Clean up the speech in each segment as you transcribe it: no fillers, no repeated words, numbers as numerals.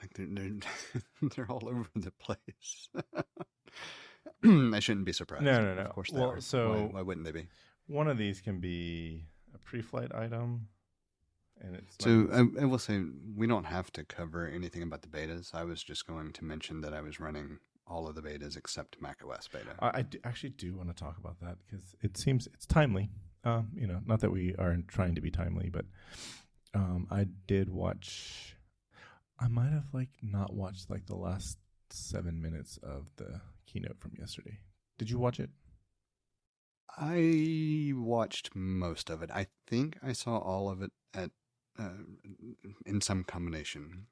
Like they're all over the place. I shouldn't be surprised. No. Of course they Well, are. so Why wouldn't they be? one of these can be a pre-flight item, and it's not So even. I will say we don't have to cover anything about the betas. I was just going to mention that I was running all of the betas except macOS beta. Actually do want to talk about that because it seems it's timely. Not that we aren't trying to be timely, but I did watch. I might have not watched the last 7 minutes of the keynote from yesterday. Did you watch it? I watched most of it. I think I saw all of it at in some combination.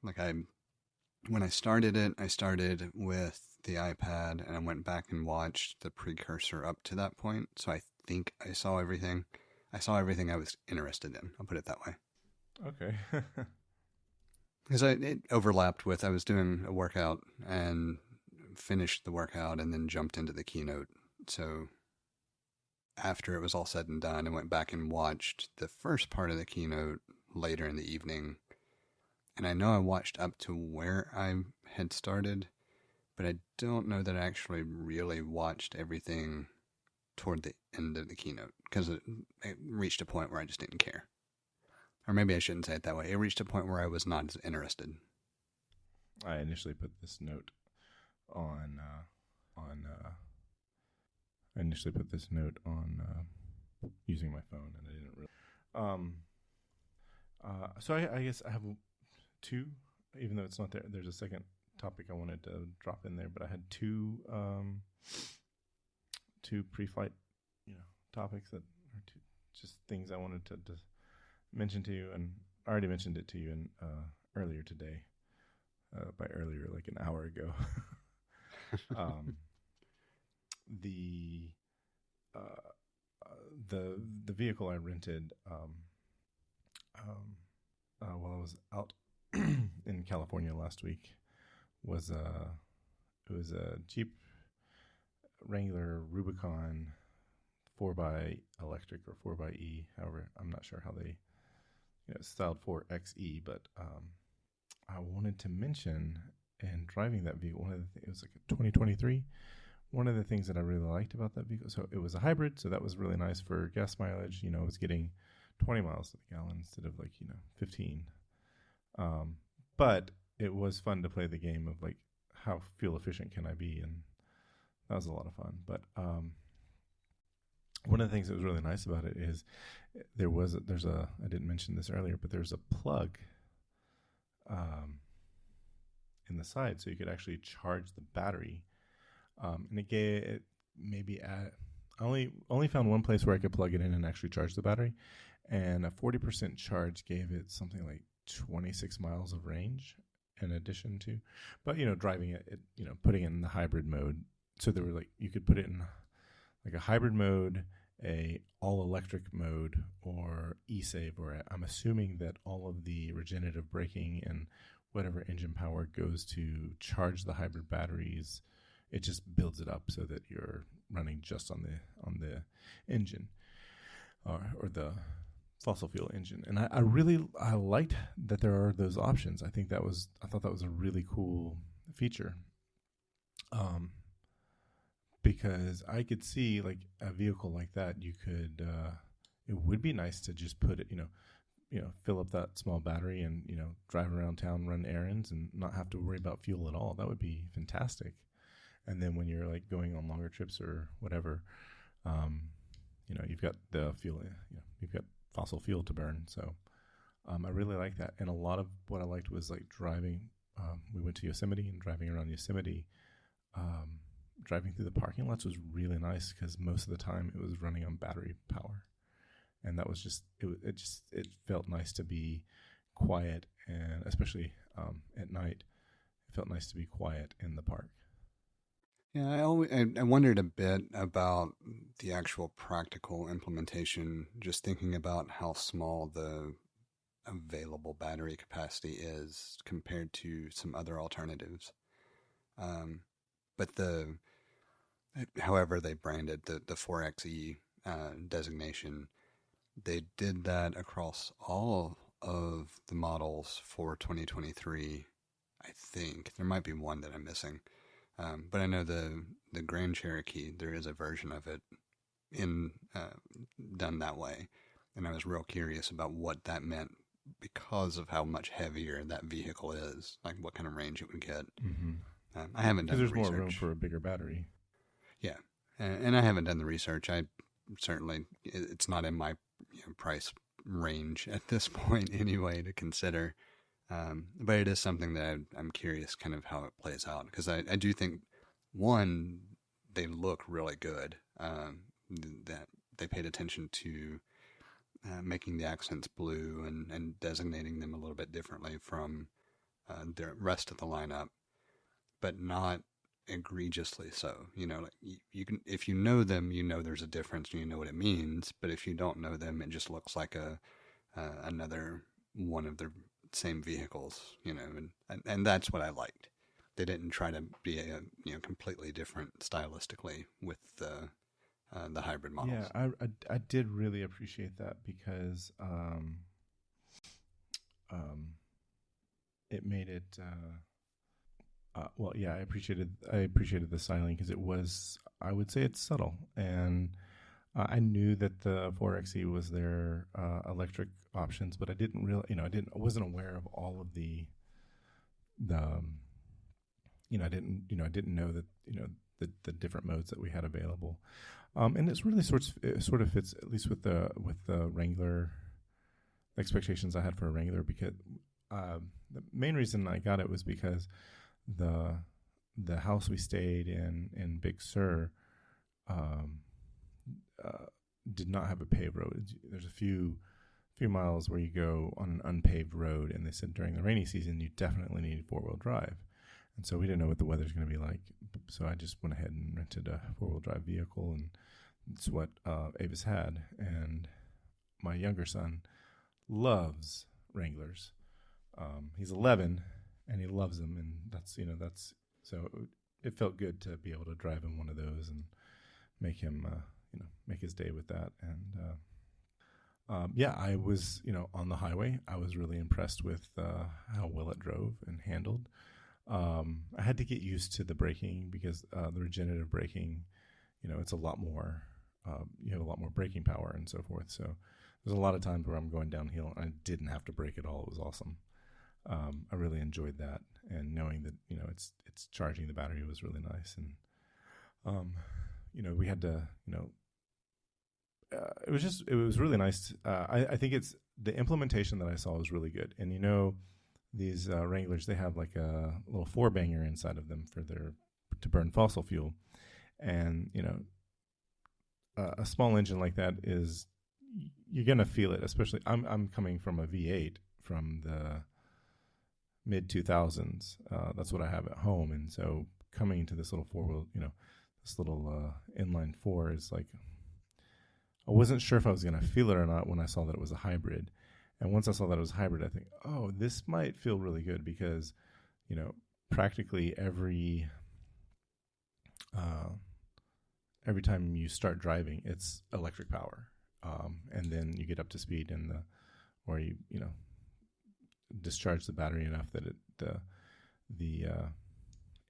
When I started it, I started with the iPad and I went back and watched the precursor up to that point. So I think I saw everything. I saw everything I was interested in. I'll put it that way. Okay. Because it overlapped with I was doing a workout and finished the workout and then jumped into the keynote. So after it was all said and done, I went back and watched the first part of the keynote later in the evening. And I know I watched up to where I had started, but I don't know that I actually really watched everything toward the end of the keynote because it reached a point where I just didn't care. Or maybe I shouldn't say it that way. It reached a point where I was not as interested. I initially put this note on using my phone, and I didn't really. So I guess I have two, even though it's not there. There's a second topic I wanted to drop in there, but I had two pre-flight, topics that are just things I wanted to mention to you, and I already mentioned it to you in earlier today. By earlier, like an hour ago. The vehicle I rented while I was out in California last week was a Jeep Wrangler Rubicon 4x electric or 4xe. However, I'm not sure how they styled 4xe, but I wanted to mention in driving that vehicle, it was like a 2023. One of the things that I really liked about that vehicle, so it was a hybrid, so that was really nice for gas mileage. It was getting 20 miles to the gallon instead of 15. But it was fun to play the game of how fuel efficient can I be, and that was a lot of fun. But one of the things that was really nice about it is I didn't mention this earlier, but there's a plug in the side, so you could actually charge the battery. And it maybe I only found one place where I could plug it in and actually charge the battery, and a 40% charge gave it something like 26 miles of range in addition to, but driving it putting it in the hybrid mode. So there were you could put it in a hybrid mode, a all electric mode, or e-save, or I'm assuming that all of the regenerative braking and whatever engine power goes to charge the hybrid batteries. It just builds it up so that you're running just on the engine or the fossil fuel engine. And I really liked that there are those options. I thought that was a really cool feature. Because I could see a vehicle like that, you could it would be nice to just put it, fill up that small battery and drive around town, run errands, and not have to worry about fuel at all. That would be fantastic. And then when you're going on longer trips or whatever, you've got the fuel, you've got fossil fuel to burn. So I really like that. And a lot of what I liked was driving. We went to Yosemite, and driving around Yosemite, driving through the parking lots was really nice because most of the time it was running on battery power. And that was it felt nice to be quiet, and especially at night, it felt nice to be quiet in the park. Yeah, I wondered a bit about the actual practical implementation, just thinking about how small the available battery capacity is compared to some other alternatives. But however they branded the 4xe designation, they did that across all of the models for 2023 I think there might be one that I'm missing. But I know the Grand Cherokee, there is a version of it in done that way, and I was real curious about what that meant because of how much heavier that vehicle is, like what kind of range it would get. Mm-hmm. I haven't Because done the there's more room research. for a bigger battery. Yeah, and I haven't done the research. I certainly it's not in my price range at this point anyway to consider. But it is something that I'm curious kind of how it plays out because I do think one they look really good. That they paid attention to making the accents blue and designating them a little bit differently from the rest of the lineup, but not egregiously so. Like you can, if you know them, there's a difference and you know what it means. But if you don't know them, it just looks like another one of their same vehicles, and that's what I liked. They didn't try to be completely different stylistically with the hybrid models. Yeah, I did really appreciate that because it made it. Well, yeah, I appreciated the styling because it was. I would say it's subtle, and I knew that the 4xe was their electric options, but I didn't really, I wasn't aware of all of the, I didn't know that, the different modes that we had available, and it's really it sort of fits at least with the Wrangler expectations I had for a Wrangler because the main reason I got it was because the house we stayed in Big Sur. Did not have a paved road. There's a few miles where you go on an unpaved road, and they said during the rainy season you definitely need 4-wheel drive. And so we didn't know what the weather's going to be like. So I just went ahead and rented a 4-wheel drive vehicle, and it's what Avis had. And my younger son loves Wranglers. He's 11, and he loves them, and that's so it felt good to be able to drive in one of those and make him make his day with that. And yeah, I was on the highway. I was really impressed with how well it drove and handled. I had to get used to the braking because the regenerative braking, it's a lot more. You have a lot more braking power and so forth. So there's a lot of times where I'm going downhill and I didn't have to brake at all. It was awesome. I really enjoyed that, and knowing that it's charging the battery was really nice. And we had to it was really nice. I think it's the implementation that I saw was really good. And these Wranglers, they have like a little 4-banger inside of them to burn fossil fuel, and a small engine like that is you're gonna feel it. Especially I'm coming from a V8 from the mid 2000s. That's what I have at home, and so coming into this little 4-wheel, this little inline 4 is like. I wasn't sure if I was going to feel it or not when I saw that it was a hybrid. And once I saw that it was hybrid, I think, oh, this might feel really good because, practically every time you start driving, it's electric power. And then you get up to speed or you discharge the battery enough that the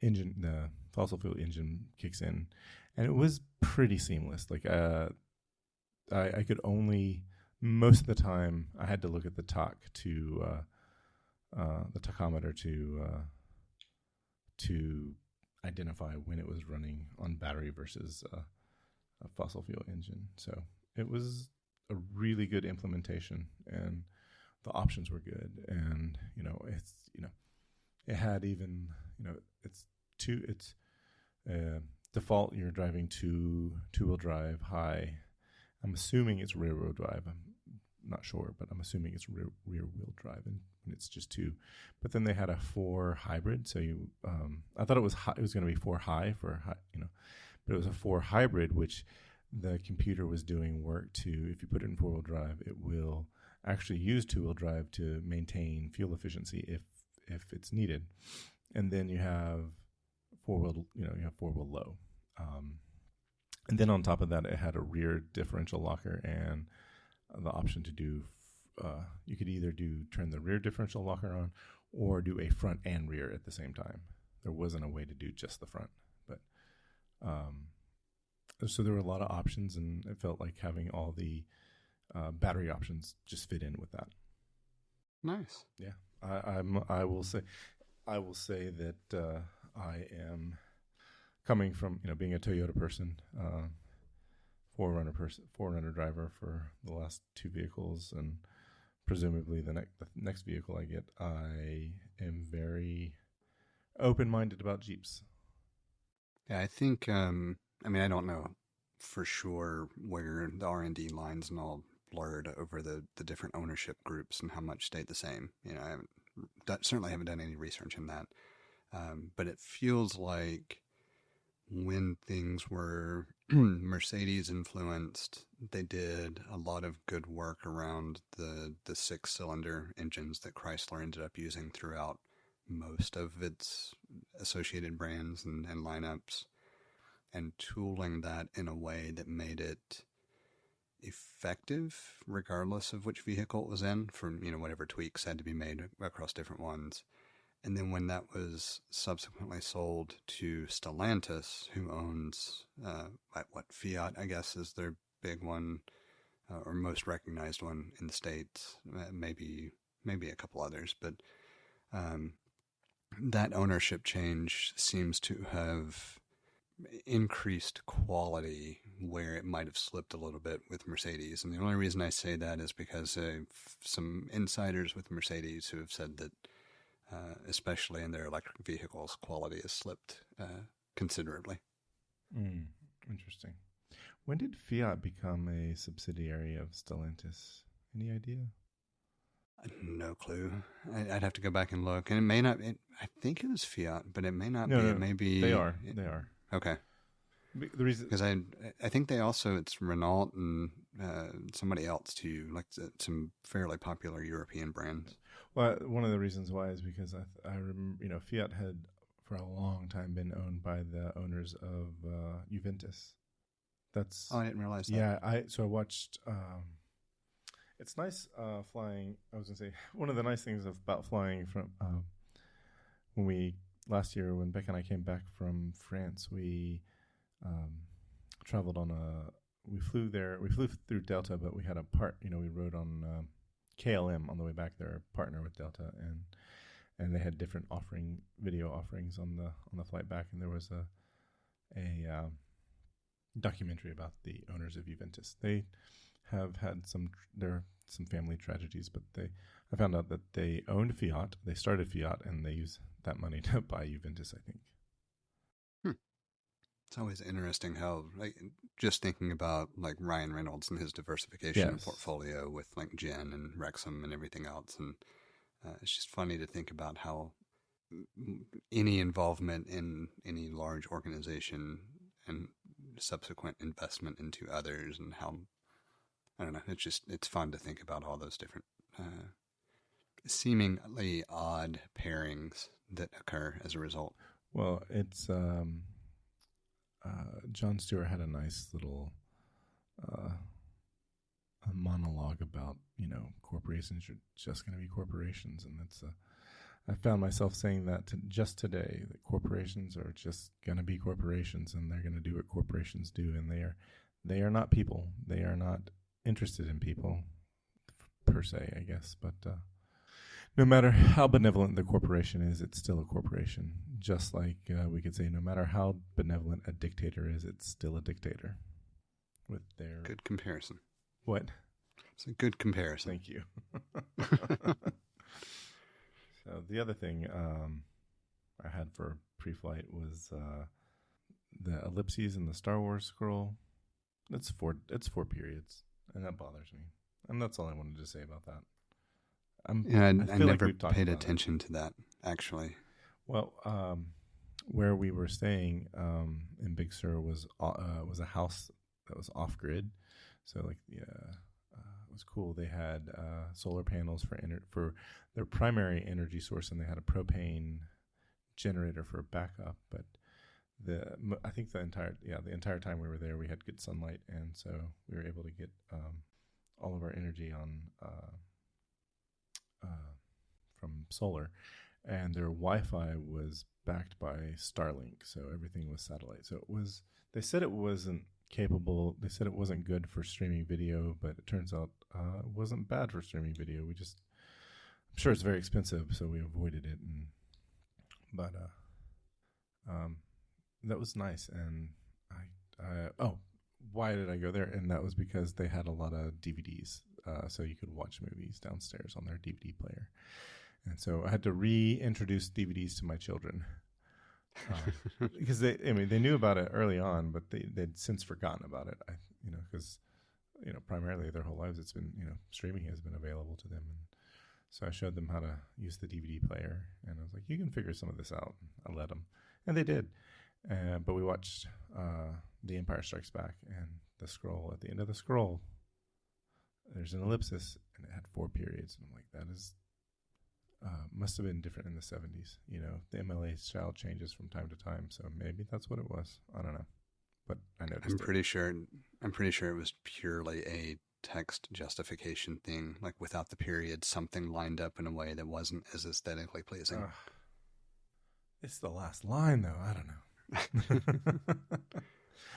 engine, the fossil fuel engine kicks in. And it was pretty seamless. Like, I could only, most of the time, I had to look at the the tachometer to identify when it was running on battery versus a fossil fuel engine. So it was a really good implementation, and the options were good. And it had even it's default. You're driving two-wheel drive high. I'm assuming it's rear-wheel drive. I'm not sure, but I'm assuming it's rear-wheel drive, and it's just 2. But then they had a 4 hybrid. So I thought it was going to be 4 high but it was a 4 hybrid, which the computer was doing work to. If you put it in 4-wheel drive, it will actually use 2-wheel drive to maintain fuel efficiency if it's needed. And then you have 4-wheel, you have 4-wheel low. And then on top of that, it had a rear differential locker and the option to do, you could either turn the rear differential locker on, or do a front and rear at the same time. There wasn't a way to do just the front, but so there were a lot of options, and it felt like having all the battery options just fit in with that. Nice. Yeah, I will say that I am coming from being a Toyota person, Forerunner driver for the last two vehicles, and presumably the next vehicle I get. I am very open-minded about Jeeps. Yeah, I think. I mean, I don't know for sure where the R&D lines and all blurred over the different ownership groups and how much stayed the same. I certainly haven't done any research in that. But it feels like when things were Mercedes influenced, they did a lot of good work around the 6-cylinder engines that Chrysler ended up using throughout most of its associated brands and lineups, and tooling that in a way that made it effective regardless of which vehicle it was in, for whatever tweaks had to be made across different ones. And then when that was subsequently sold to Stellantis, who owns Fiat, I guess, is their big one, or most recognized one in the States, maybe a couple others, but that ownership change seems to have increased quality where it might have slipped a little bit with Mercedes. And the only reason I say that is because some insiders with Mercedes who have said that especially in their electric vehicles, quality has slipped considerably. Interesting. When did Fiat become a subsidiary of Stellantis? Any idea? No clue. I'd have to go back and look. And it may not, I think it was Fiat, but it may not be. No, It may be. They are. Okay. The reason, because I think they also, it's Renault and somebody else too, like some fairly popular European brands. Well, one of the reasons why is because I remember, Fiat had for a long time been owned by the owners of Juventus. I didn't realize that. Yeah, I watched. It's nice flying. I was gonna say one of the nice things about flying from last year when Beck and I came back from France, we traveled on we flew through Delta, but we had a we rode on KLM on the way back. They're a partner with Delta, and they had different video offerings on the flight back, and there was a documentary about the owners of Juventus. They have had some family tragedies, but I found out that they owned Fiat. They started Fiat, and they used that money to buy Juventus, I think. It's always interesting how, like, just thinking about like Ryan Reynolds and his diversification portfolio with like Gen and Wrexham and everything else, and it's just funny to think about how any involvement in any large organization and subsequent investment into others, and how, I don't know, it's fun to think about all those different seemingly odd pairings that occur as a result. Well, it's Jon Stewart had a nice little a monologue about corporations are just going to be corporations, and that's I found myself saying that just today, that corporations are just going to be corporations, and they're going to do what corporations do, and they are not people. They are not interested in people per se, I guess, but no matter how benevolent the corporation is, it's still a corporation. Just like we could say, no matter how benevolent a dictator is, it's still a dictator. With their good comparison. What? It's a good comparison. Thank you. So the other thing I had for pre-flight was the ellipses in the Star Wars scroll. It's four periods, and that bothers me. And that's all I wanted to say about that. I never paid attention to that, actually. Well, where we were staying in Big Sur was a house that was off grid, so it was cool. They had solar panels for their primary energy source, and they had a propane generator for backup. But I think the entire time we were there, we had good sunlight, and so we were able to get all of our energy on from solar. and their Wi-Fi was backed by Starlink, so everything was satellite. So it was. They said it wasn't capable. They said it wasn't good for streaming video, but it turns out it wasn't bad for streaming video. I'm sure it's very expensive, so we avoided it. But that was nice. And why did I go there? And that was because they had a lot of DVDs, so you could watch movies downstairs on their DVD player. And so I had to reintroduce DVDs to my children. Because they knew about it early on, but they'd since forgotten about it. Because primarily their whole lives it's been streaming has been available to them, and so I showed them how to use the DVD player, and I was like, "You can figure some of this out." I let them, and they did. But we watched The Empire Strikes Back, and the scroll at the end of the scroll, there's an ellipsis, and it had 4 periods, and I'm like, that is. Must have been different in the 70s. The MLA style changes from time to time, so maybe that's what it was. I don't know, but I noticed. I'm pretty sure it was purely a text justification thing. Like without the period, something lined up in a way that wasn't as aesthetically pleasing. It's the last line, though. I don't know.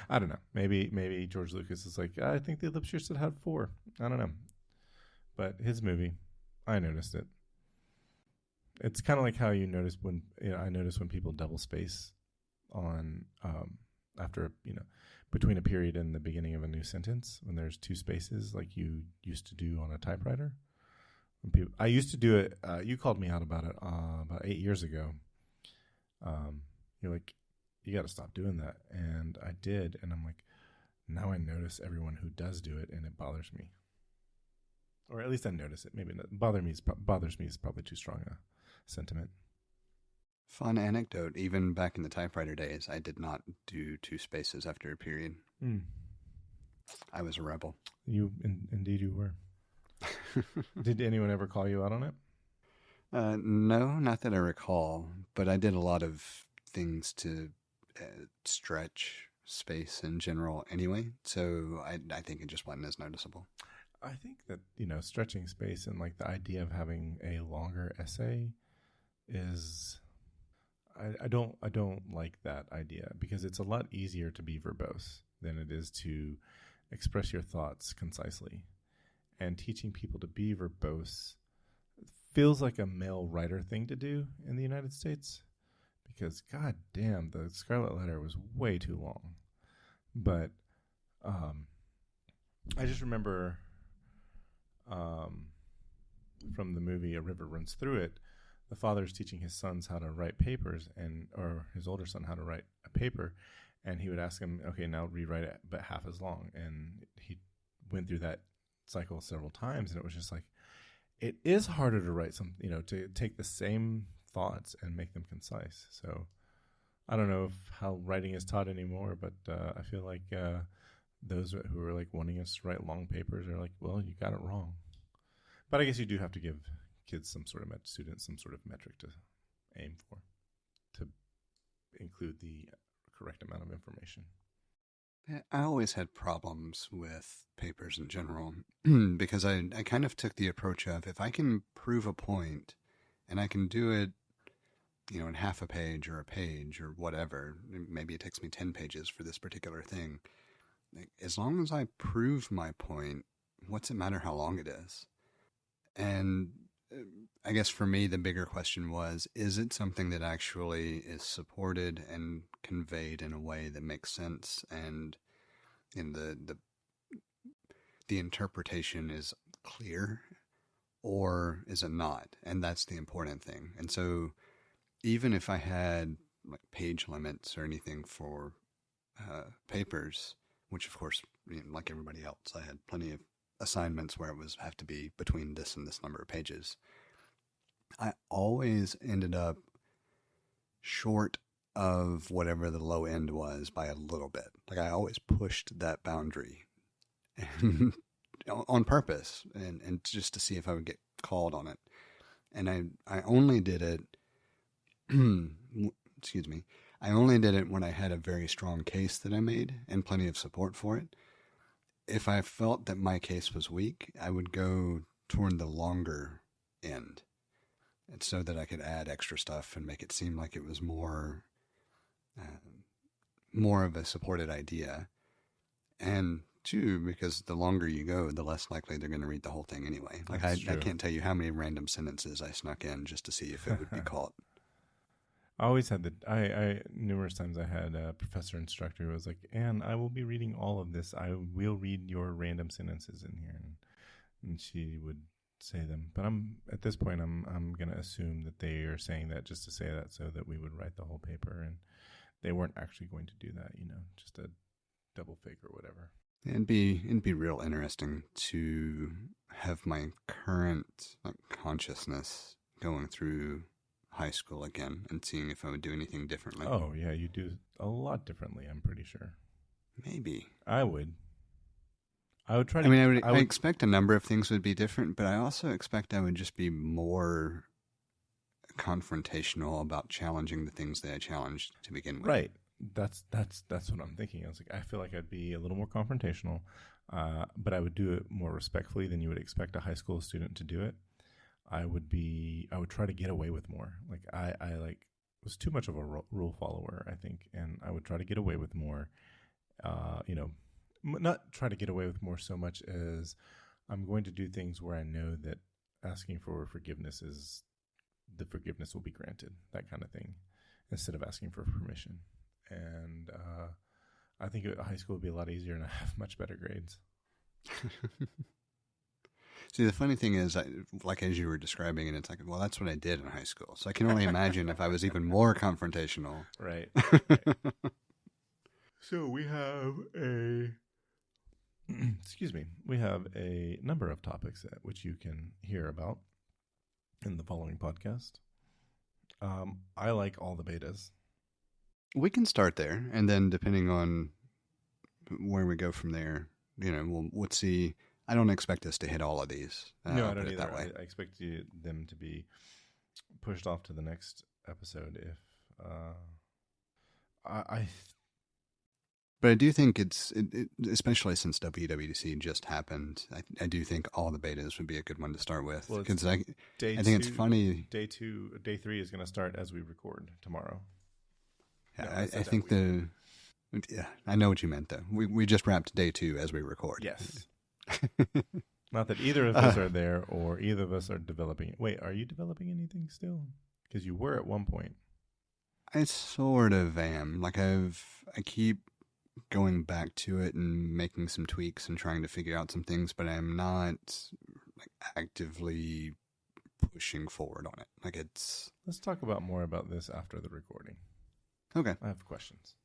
I don't know. Maybe George Lucas is like, I think the ellipsis should have 4. I don't know, but his movie, I noticed it. It's kind of like how you notice when I notice when people double space on after between a period and the beginning of a new sentence when there's 2 spaces like you used to do on a typewriter. I used to do it. You called me out about it about 8 years ago. You're like, you got to stop doing that, and I did, and I'm like, now I notice everyone who does do it, and it bothers me, or at least I notice it. Maybe not. Bothers me is probably too strong a sentiment. Fun anecdote. Even back in the typewriter days, I did not do 2 spaces after a period. I was a rebel. Indeed you were. Did anyone ever call you out on it? No, not that I recall, but I did a lot of things to stretch space in general anyway, so I think it just wasn't as noticeable. I think that, stretching space and like the idea of having a longer essay is, I don't like that idea, because it's a lot easier to be verbose than it is to express your thoughts concisely. And teaching people to be verbose feels like a male writer thing to do in the United States, because god damn, the Scarlet Letter was way too long. But I just remember from the movie A River Runs Through It, the father's teaching his sons how to write papers, or his older son how to write a paper, and he would ask him, okay, now rewrite it but half as long, and he went through that cycle several times, and it was just like, it is harder to write to take the same thoughts and make them concise. So I don't know how writing is taught anymore, but I feel like those who are like wanting us to write long papers are like, well, you got it wrong. But I guess you do have to give kids some sort of students some sort of metric to aim for, to include the correct amount of information. I always had problems with papers in general because I kind of took the approach of, if I can prove a point and I can do it, in half a page or a page or whatever, maybe it takes me 10 pages for this particular thing. As long as I prove my point, what's it matter how long it is? And I guess for me, the bigger question was, is it something that actually is supported and conveyed in a way that makes sense, and in the interpretation is clear, or is it not? And that's the important thing. And so even if I had like page limits or anything for papers, which of course, like everybody else, I had plenty of assignments where it was have to be between this and this number of pages, I always ended up short of whatever the low end was by a little bit. Like I always pushed that boundary on purpose, and just to see if I would get called on it. And I only did it, excuse me, I only did it when I had a very strong case that I made and plenty of support for it. If I felt that my case was weak, I would go toward the longer end. It's so that I could add extra stuff and make it seem like it was more of a supported idea. And two, because the longer you go, the less likely they're going to read the whole thing anyway. Like That's I true. can't tell you how many random sentences I snuck in just to see if it would be caught. I always had I numerous times I had a professor instructor who was like, "And I will be reading all of this. I will read your random sentences in here," and she would say them. But at this point, I'm gonna assume that they are saying that just to say that, so that we would write the whole paper, and they weren't actually going to do that. Just a double fake or whatever. It'd be real interesting to have my current consciousness going through high school again and seeing if I would do anything differently. Oh yeah, you do a lot differently. I'm pretty sure. Maybe. I would. I would try to. I mean, I expect a number of things would be different, but I also expect I would just be more confrontational about challenging the things that I challenged to begin with. Right. That's what I'm thinking. I was like, I feel like I'd be a little more confrontational, but I would do it more respectfully than you would expect a high school student to do it. I would try to get away with more. Like I was too much of a rule follower, I think, and I would try to get away with more. Not try to get away with more so much as I'm going to do things where I know that asking for forgiveness the forgiveness will be granted, that kind of thing, instead of asking for permission. And I think high school would be a lot easier, and I have much better grades. See, the funny thing is, like as you were describing it, it's like, well, that's what I did in high school. So I can only imagine if I was even more confrontational. Right. So we have we have a number of topics which you can hear about in the following podcast. I like all the betas. We can start there, and then depending on where we go from there, we'll see. I don't expect us to hit all of these. No, I don't either. I expect them to be pushed off to the next episode if But I do think especially since WWDC just happened, I do think all the betas would be a good one to start with. Because I think it's funny. Day 3 is going to start as we record tomorrow. Yeah, I think yeah, I know what you meant though. We just wrapped day 2 as we record. Yes. Not that either of us are there or either of us are developing. Wait, are you developing anything still? Because you were at one point. I sort of am. Like I keep going back to it and making some tweaks and trying to figure out some things, but I'm not actively pushing forward on it. Let's talk more about this after the recording. Okay. I have questions.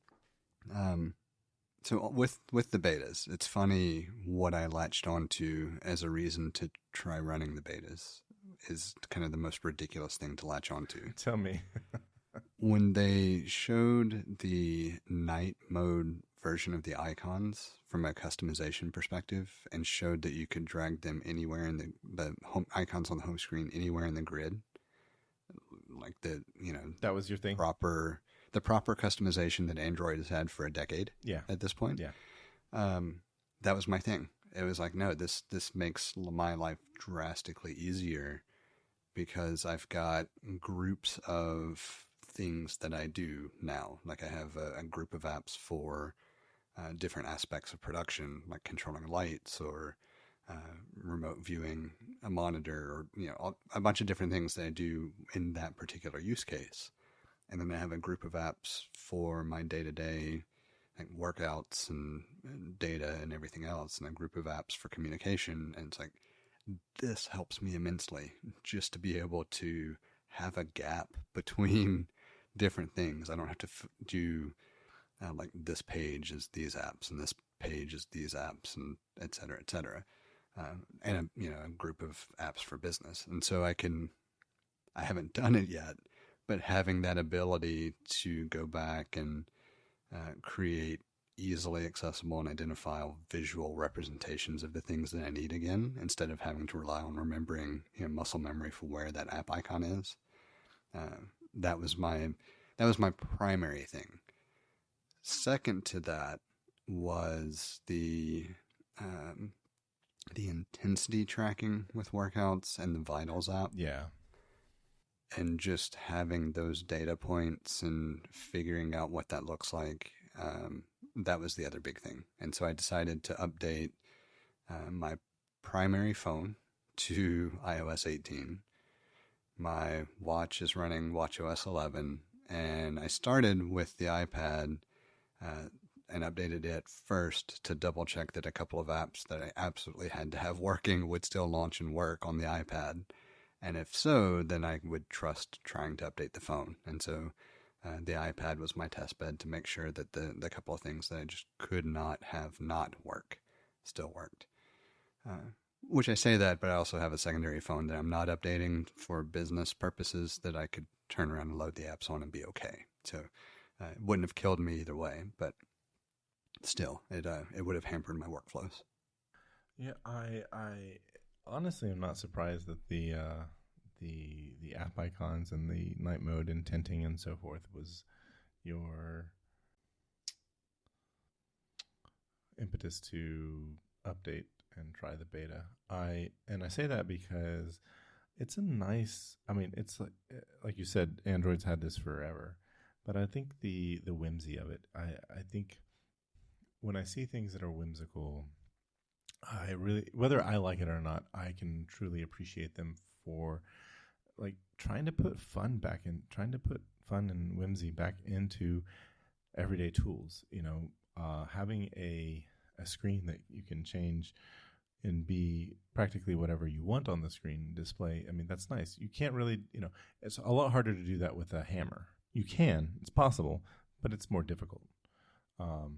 So with the betas, it's funny what I latched onto as a reason to try running the betas is kind of the most ridiculous thing to latch onto. Tell me. When they showed the night mode version of the icons from a customization perspective and showed that you could drag them anywhere in the home icons on the home screen anywhere in the grid, like that was your thing. The proper customization that Android has had for a decade. Yeah. At this point. Yeah. That was my thing. It was like, no, this makes my life drastically easier because I've got groups of things that I do now. Like I have a group of apps for different aspects of production, like controlling lights or remote viewing a monitor, or a bunch of different things that I do in that particular use case. And then I have a group of apps for my day-to-day workouts and data and everything else, and a group of apps for communication. And it's like, this helps me immensely just to be able to have a gap between different things. I don't have to do this page is these apps and this page is these apps and et cetera, et cetera. And a group of apps for business. And so I haven't done it yet, but having that ability to go back and create easily accessible and identifiable visual representations of the things that I need again, instead of having to rely on remembering muscle memory for where that app icon is. That was my primary thing. Second to that was the intensity tracking with workouts and the Vitals app. Yeah. and just having those data points and figuring out what that looks like, that was the other big thing. And so I decided to update my primary phone to iOS 18. My watch is running watchOS 11, and I started with the iPad uh, and updated it first to double check that a couple of apps that I absolutely had to have working would still launch and work on the iPad. And if so, then I would trust trying to update the phone. And so the iPad was my test bed to make sure that the couple of things that I just could not have not work still worked. Which I say that, but I also have a secondary phone that I'm not updating for business purposes that I could turn around and load the apps on and be okay. So it wouldn't have killed me either way, but still, it would have hampered my workflows. Yeah, I honestly am not surprised that the app icons and the night mode and tinting and so forth was your impetus to update and try the beta. I say that because it's a nice. I mean, it's like you said, Android's had this forever, but I think the whimsy of it. I think when I see things that are whimsical, I really, whether I like it or not, I can truly appreciate them for like trying to put fun back in, trying to put fun and whimsy back into everyday tools. Having a screen that you can change and be practically whatever you want on the screen display. I mean, that's nice. You can't really, it's a lot harder to do that with a hammer. You can, it's possible, but it's more difficult. The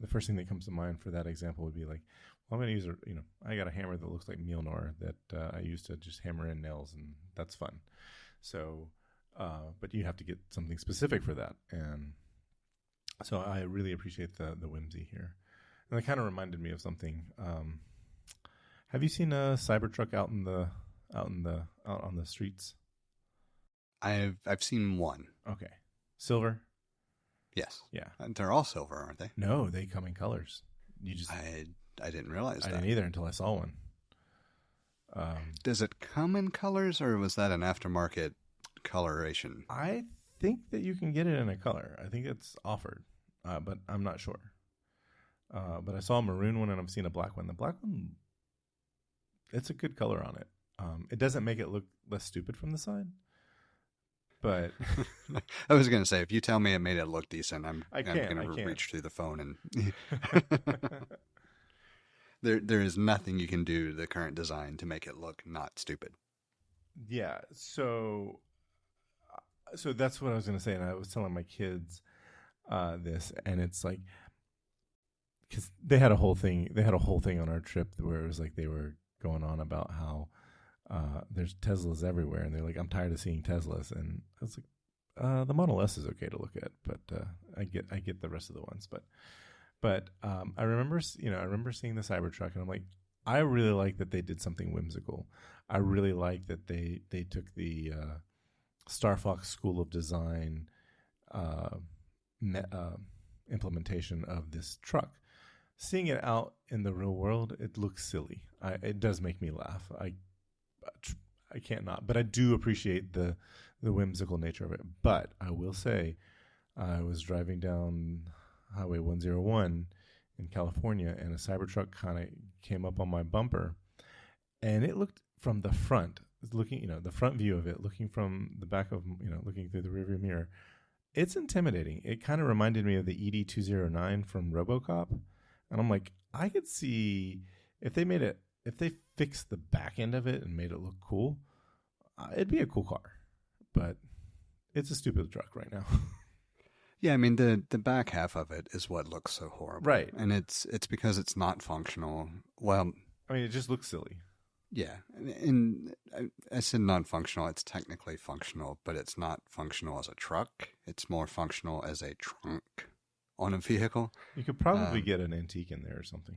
first thing that comes to mind for that example would be like, well, I'm going to use I got a hammer that looks like Mjolnir that I use to just hammer in nails, and that's fun. So, but you have to get something specific for that, and so I really appreciate the whimsy here. And that kind of reminded me of something. Have you seen a Cybertruck out on the streets? I've seen one. Okay, silver. Yes. Yeah. They're all silver, aren't they? No, they come in colors. You just I didn't realize I that. didn't either until I saw one. Does it come in colors, or was that an aftermarket coloration? I think that you can get it in a color. I think it's offered, but I'm not sure. But I saw a maroon one and I've seen a black one. The black one, it's a good color on it. It doesn't make it look less stupid from the side. But I was going to say, if you tell me it made it look decent, I'm going to can't. reach through the phone and there is nothing you can do to the current design to make it look not stupid. Yeah, so that's what I was going to say, and I was telling my kids this, and it's like because they had a whole thing on our trip where it was like they were going on about how there's Teslas everywhere, and they're like, I'm tired of seeing Teslas, and I was like, the Model S is okay to look at, but I get the rest of the ones, but I remember seeing the Cybertruck, and I'm like, I really like that they did something whimsical. I really like that they took the Star Fox School of Design implementation of this truck. Seeing it out in the real world, it looks silly. It does make me laugh. I can't not, but I do appreciate the whimsical nature of it. But I will say, I was driving down Highway 101 in California, and a Cybertruck kind of came up on my bumper, and it looked from the front, looking, the front view of it, looking from the back of, looking through the rearview mirror. It's intimidating. It kind of reminded me of the ED-209 from RoboCop, and I'm like, I could see if they fixed the back end of it and made it look cool, it'd be a cool car. But it's a stupid truck right now. Yeah, I mean the back half of it is what looks so horrible, right? And it's because it's not functional. Well, I mean, it just looks silly. Yeah, and I said non-functional. It's technically functional, but it's not functional as a truck. It's more functional as a trunk on a vehicle. You could probably get an antique in there or something.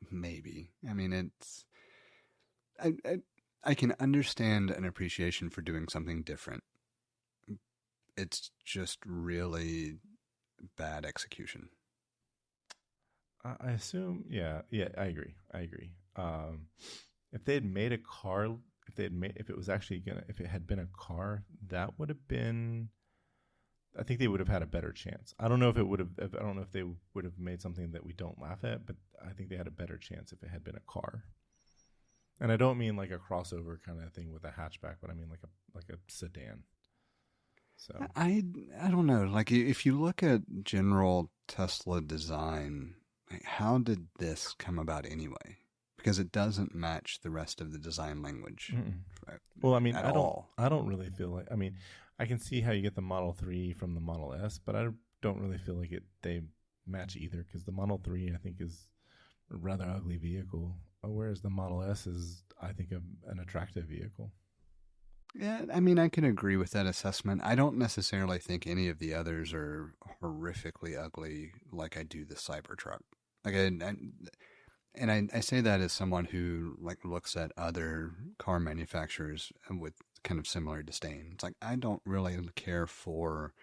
Maybe. I mean, it's. I can understand an appreciation for doing something different. It's just really bad execution. I assume, yeah, I agree. If they had made a car, if it was actually gonna, if it had been a car, that would have been, I think they would have had a better chance. I don't know if it would have, I don't know if they would have made something that we don't laugh at, but I think they had a better chance if it had been a car. And I don't mean like a crossover kind of thing with a hatchback, but I mean like a sedan. So I don't know. Like if you look at general Tesla design, like, how did this come about anyway? Because it doesn't match the rest of the design language right, well, I mean, at all. I don't really feel like, I mean, I can see how you get the Model 3 from the Model S, but I don't really feel like they match either, because the Model 3 I think is a rather ugly vehicle, whereas the Model S is, I think, an attractive vehicle. Yeah, I mean, I can agree with that assessment. I don't necessarily think any of the others are horrifically ugly like I do the Cybertruck. Like, I say that as someone who like looks at other car manufacturers with kind of similar disdain. It's like I don't really care for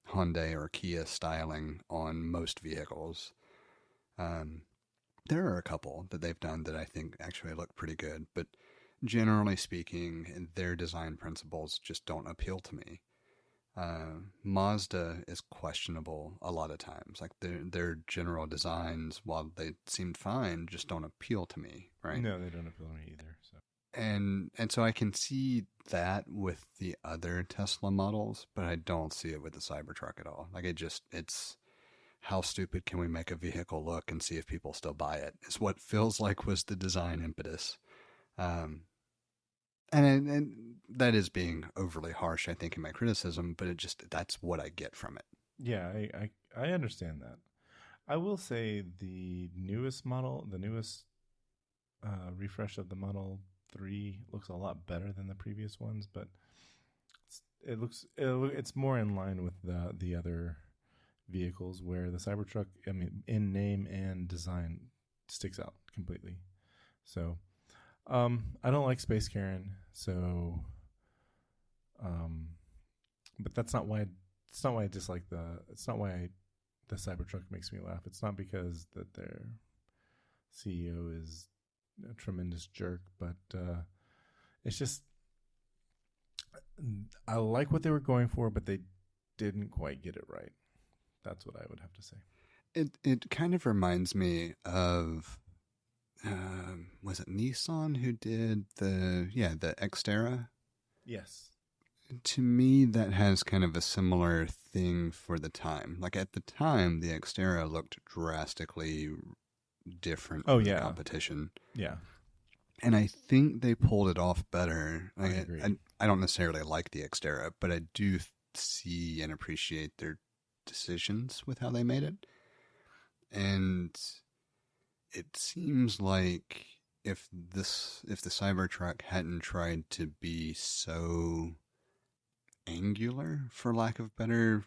Hyundai or Kia styling on most vehicles. Um, there are a couple that they've done that I think actually look pretty good, but generally speaking, their design principles just don't appeal to me. Mazda is questionable a lot of times. Like their general designs, while they seemed fine, just don't appeal to me, right? No, they don't appeal to me either. So And so I can see that with the other Tesla models, but I don't see it with the Cybertruck at all. Like it's how stupid can we make a vehicle look and see if people still buy it? Is what feels like was the design impetus. Um, and that is being overly harsh, I think, in my criticism, but that's what I get from it. yeah, I understand that. I will say the newest model, the newest refresh of the Model 3 looks a lot better than the previous ones, but it's more in line with the other vehicles, where the Cybertruck, I mean, in name and design, sticks out completely. So I don't like Space Karen, so but that's not why. It's not why I dislike the. It's not why the Cybertruck makes me laugh. It's not because that their CEO is a tremendous jerk, but it's just I like what they were going for, but they didn't quite get it right. That's what I would have to say. It kind of reminds me of was it Nissan who did the Xterra? Yes. To me, that has kind of a similar thing for the time. Like at the time, the Xterra looked drastically different Oh from the yeah. competition. Yeah. And I think they pulled it off better. I agree. I don't necessarily like the Xterra, but I do see and appreciate their decisions with how they made it. And it seems like if the Cybertruck hadn't tried to be so angular, for lack of better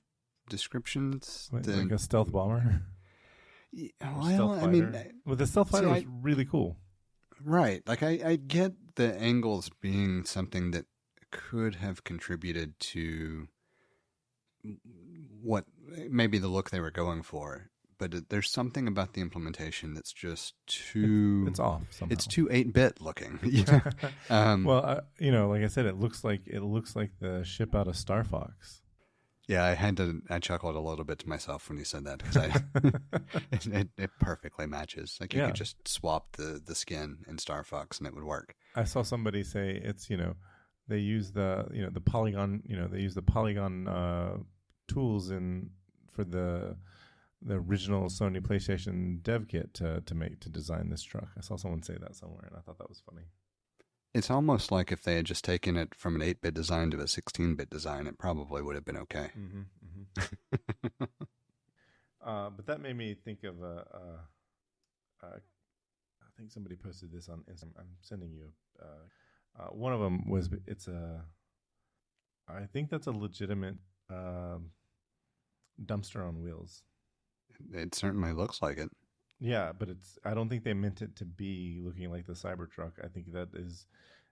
descriptions, then Like a stealth bomber. Or well, stealth I fighter. mean, Well, the stealth fighter was really cool. right. Like I get the angles being something that could have contributed to what maybe the look they were going for, but there's something about the implementation that's just too It's off somehow. it's too 8-bit looking. Yeah. Well, like I said, it looks like the ship out of Star Fox. Yeah, I chuckled a little bit to myself when you said that because it perfectly matches. Like you could just swap the skin in Star Fox and it would work. I saw somebody say it's they use the polygon they use the polygon tools for the original Sony PlayStation dev kit to design this truck. I saw someone say that somewhere, and I thought that was funny. It's almost like if they had just taken it from an 8-bit design to a 16-bit design, it probably would have been okay. Mm-hmm, mm-hmm. But that made me think of I think somebody posted this on Instagram. I'm sending you. One of them was I think that's a legitimate dumpster on wheels. It certainly looks like it. Yeah, but I don't think they meant it to be looking like the Cybertruck. I think that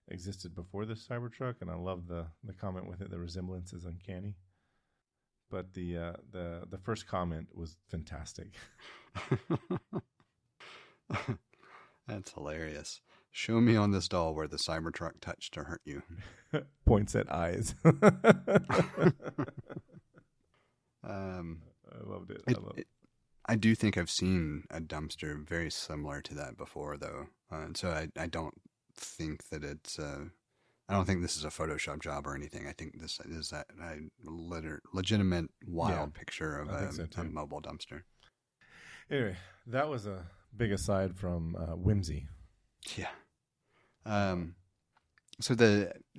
existed before the Cybertruck, and I love the comment with it. The resemblance is uncanny. But the first comment was fantastic. That's hilarious. Show me on this doll where the Cybertruck touched to hurt you. Points at eyes. um, I loved it. I do think I've seen a dumpster very similar to that before, though. So I don't think that it's. I don't think this is a Photoshop job or anything. I think this is a legitimate wild picture of a mobile dumpster. Anyway, that was a big aside from whimsy. Yeah. So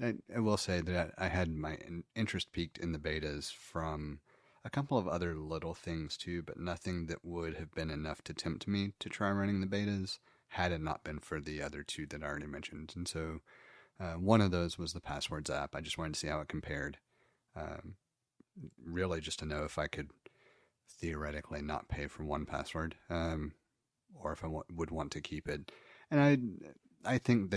I will say that I had my interest peaked in the betas from a couple of other little things too, but nothing that would have been enough to tempt me to try running the betas had it not been for the other two that I already mentioned. And so one of those was the Passwords app. I just wanted to see how it compared. Really just to know if I could theoretically not pay for 1Password, or if I would want to keep it. And I think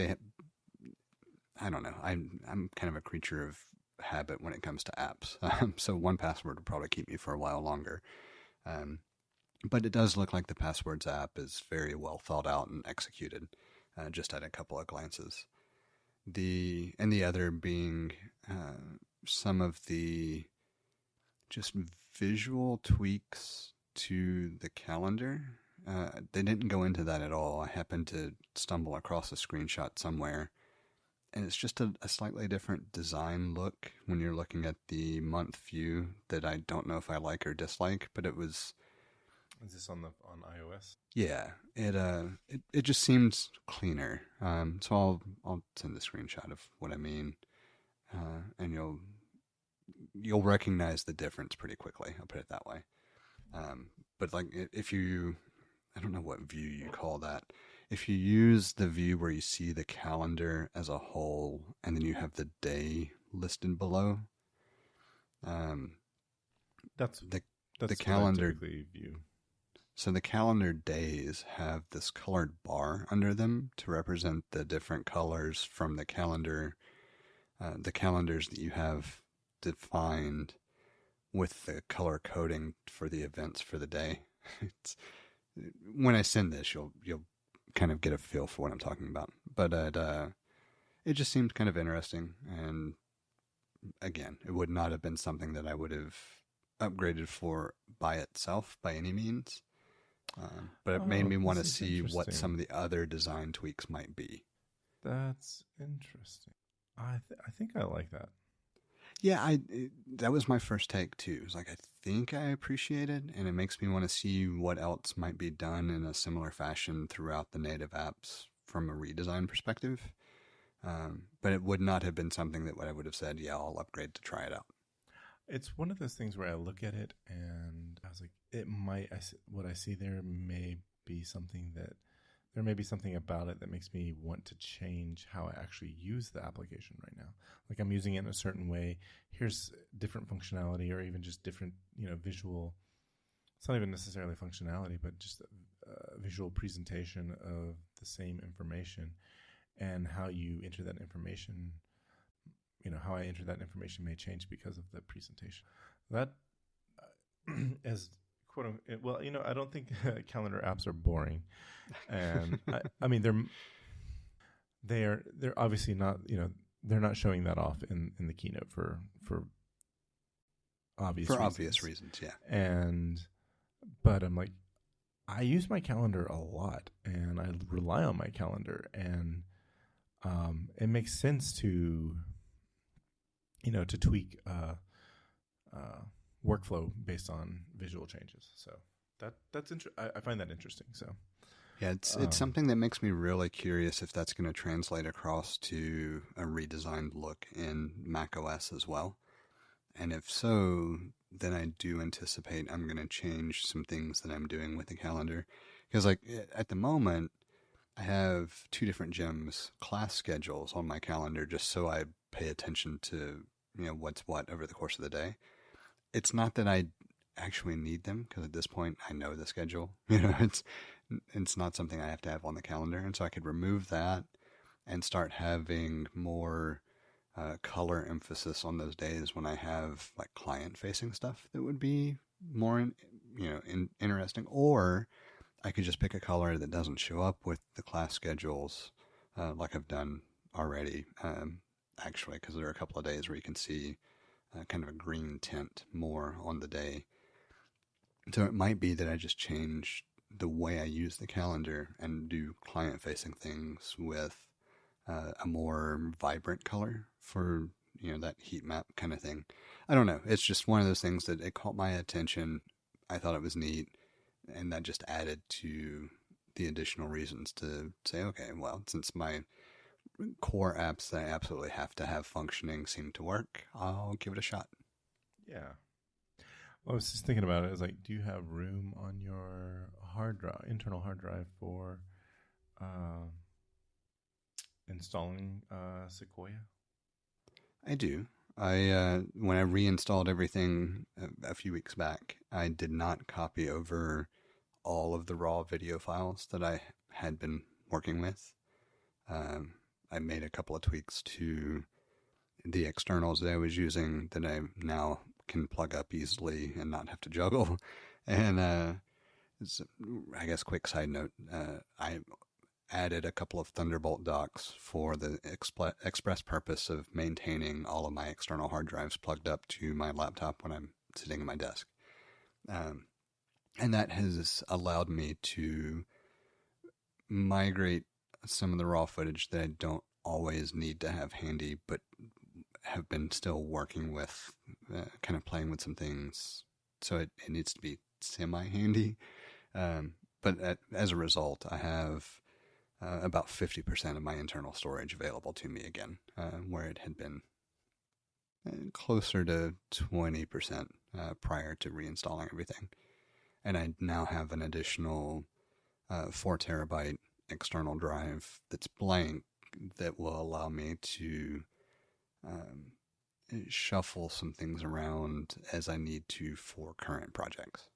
I don't know. I'm kind of a creature of habit when it comes to apps. So 1Password would probably keep me for a while longer. But it does look like the Passwords app is very well thought out and executed, just at a couple of glances. The other being some of the just visual tweaks to the calendar. They didn't go into that at all. I happened to stumble across a screenshot somewhere, and it's just a slightly different design look when you're looking at the month view that I don't know if I like or dislike, but it was... Is this on iOS? Yeah, it just seems cleaner. So I'll send a screenshot of what I mean, and you'll recognize the difference pretty quickly. I'll put it that way. But like if you, I don't know what view you call that. If you use the view where you see the calendar as a whole, and then you have the day listed below, that's the calendar view. So the calendar days have this colored bar under them to represent the different colors from the calendar, the calendars that you have defined with the color coding for the events for the day. When I send this, you'll kind of get a feel for what I'm talking about. But it just seemed kind of interesting, and again, it would not have been something that I would have upgraded for by itself by any means. But it made me want to see what some of the other design tweaks might be. That's interesting. I think I like that. Yeah, that was my first take too. It was like, I think I appreciate it, and it makes me want to see what else might be done in a similar fashion throughout the native apps from a redesign perspective. But it would not have been something that I would have said, yeah, I'll upgrade to try it out. It's one of those things where I look at it and I was like, what I see there may be something about it that makes me want to change how I actually use the application right now. Like I'm using it in a certain way. Here's different functionality, or even just different, visual. It's not even necessarily functionality, but just a visual presentation of the same information, and how you enter that information. How I enter that information may change because of the presentation. That as quote unquote, well, I don't think calendar apps are boring, and I mean they're obviously not, they're not showing that off in the keynote for obvious reasons, yeah. But I'm like, I use my calendar a lot, and I rely on my calendar, and it makes sense to tweak workflow based on visual changes. So that's I find that interesting. So yeah, it's something that makes me really curious if that's going to translate across to a redesigned look in macOS as well. And if so, then I do anticipate I'm going to change some things that I'm doing with the calendar. Because like at the moment, I have two different gyms class schedules on my calendar just so I pay attention to what's what over the course of the day. It's not that I actually need them, because at this point I know the schedule. It's not something I have to have on the calendar, and so I could remove that and start having more color emphasis on those days when I have like client-facing stuff that would be more interesting. Or I could just pick a color that doesn't show up with the class schedules like I've done already, actually, because there are a couple of days where you can see kind of a green tint more on the day. So it might be that I just change the way I use the calendar and do client-facing things with a more vibrant color for that heat map kind of thing. I don't know. It's just one of those things that it caught my attention. I thought it was neat, and that just added to the additional reasons to say, okay, well, since my core apps that I absolutely have to have functioning seem to work, I'll give it a shot. Yeah. Well, I was just thinking about it. I was like, do you have room on your hard drive, internal hard drive, for installing Sequoia? I do. I when I reinstalled everything a few weeks back, I did not copy over all of the raw video files that I had been working with. I made a couple of tweaks to the externals that I was using that I now can plug up easily and not have to juggle. And I guess quick side note, I added a couple of Thunderbolt docks for the express purpose of maintaining all of my external hard drives plugged up to my laptop when I'm sitting at my desk. And that has allowed me to migrate some of the raw footage that I don't always need to have handy, but have been still working with, kind of playing with some things. So it needs to be semi-handy. But as a result, I have about 50% of my internal storage available to me again, where it had been closer to 20% prior to reinstalling everything. And I now have an additional 4 terabyte external drive that's blank that will allow me to shuffle some things around as I need to for current projects.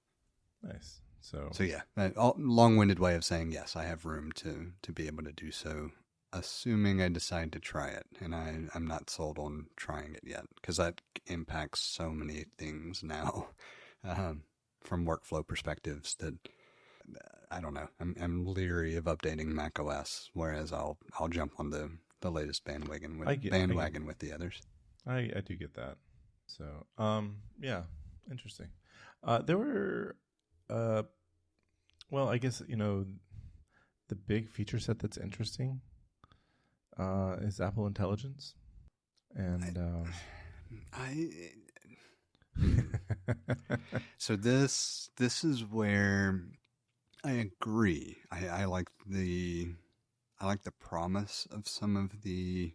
Nice. So yeah, long-winded way of saying yes, I have room to be able to do so, assuming I decide to try it. And I'm not sold on trying it yet, because that impacts so many things now from workflow perspectives that I don't know. I'm leery of updating Mac OS, whereas I'll jump on the latest bandwagon with the others. I do get that. So yeah, interesting. There were well, I guess the big feature set that's interesting is Apple Intelligence, and so this is where I agree. I like the promise of some of the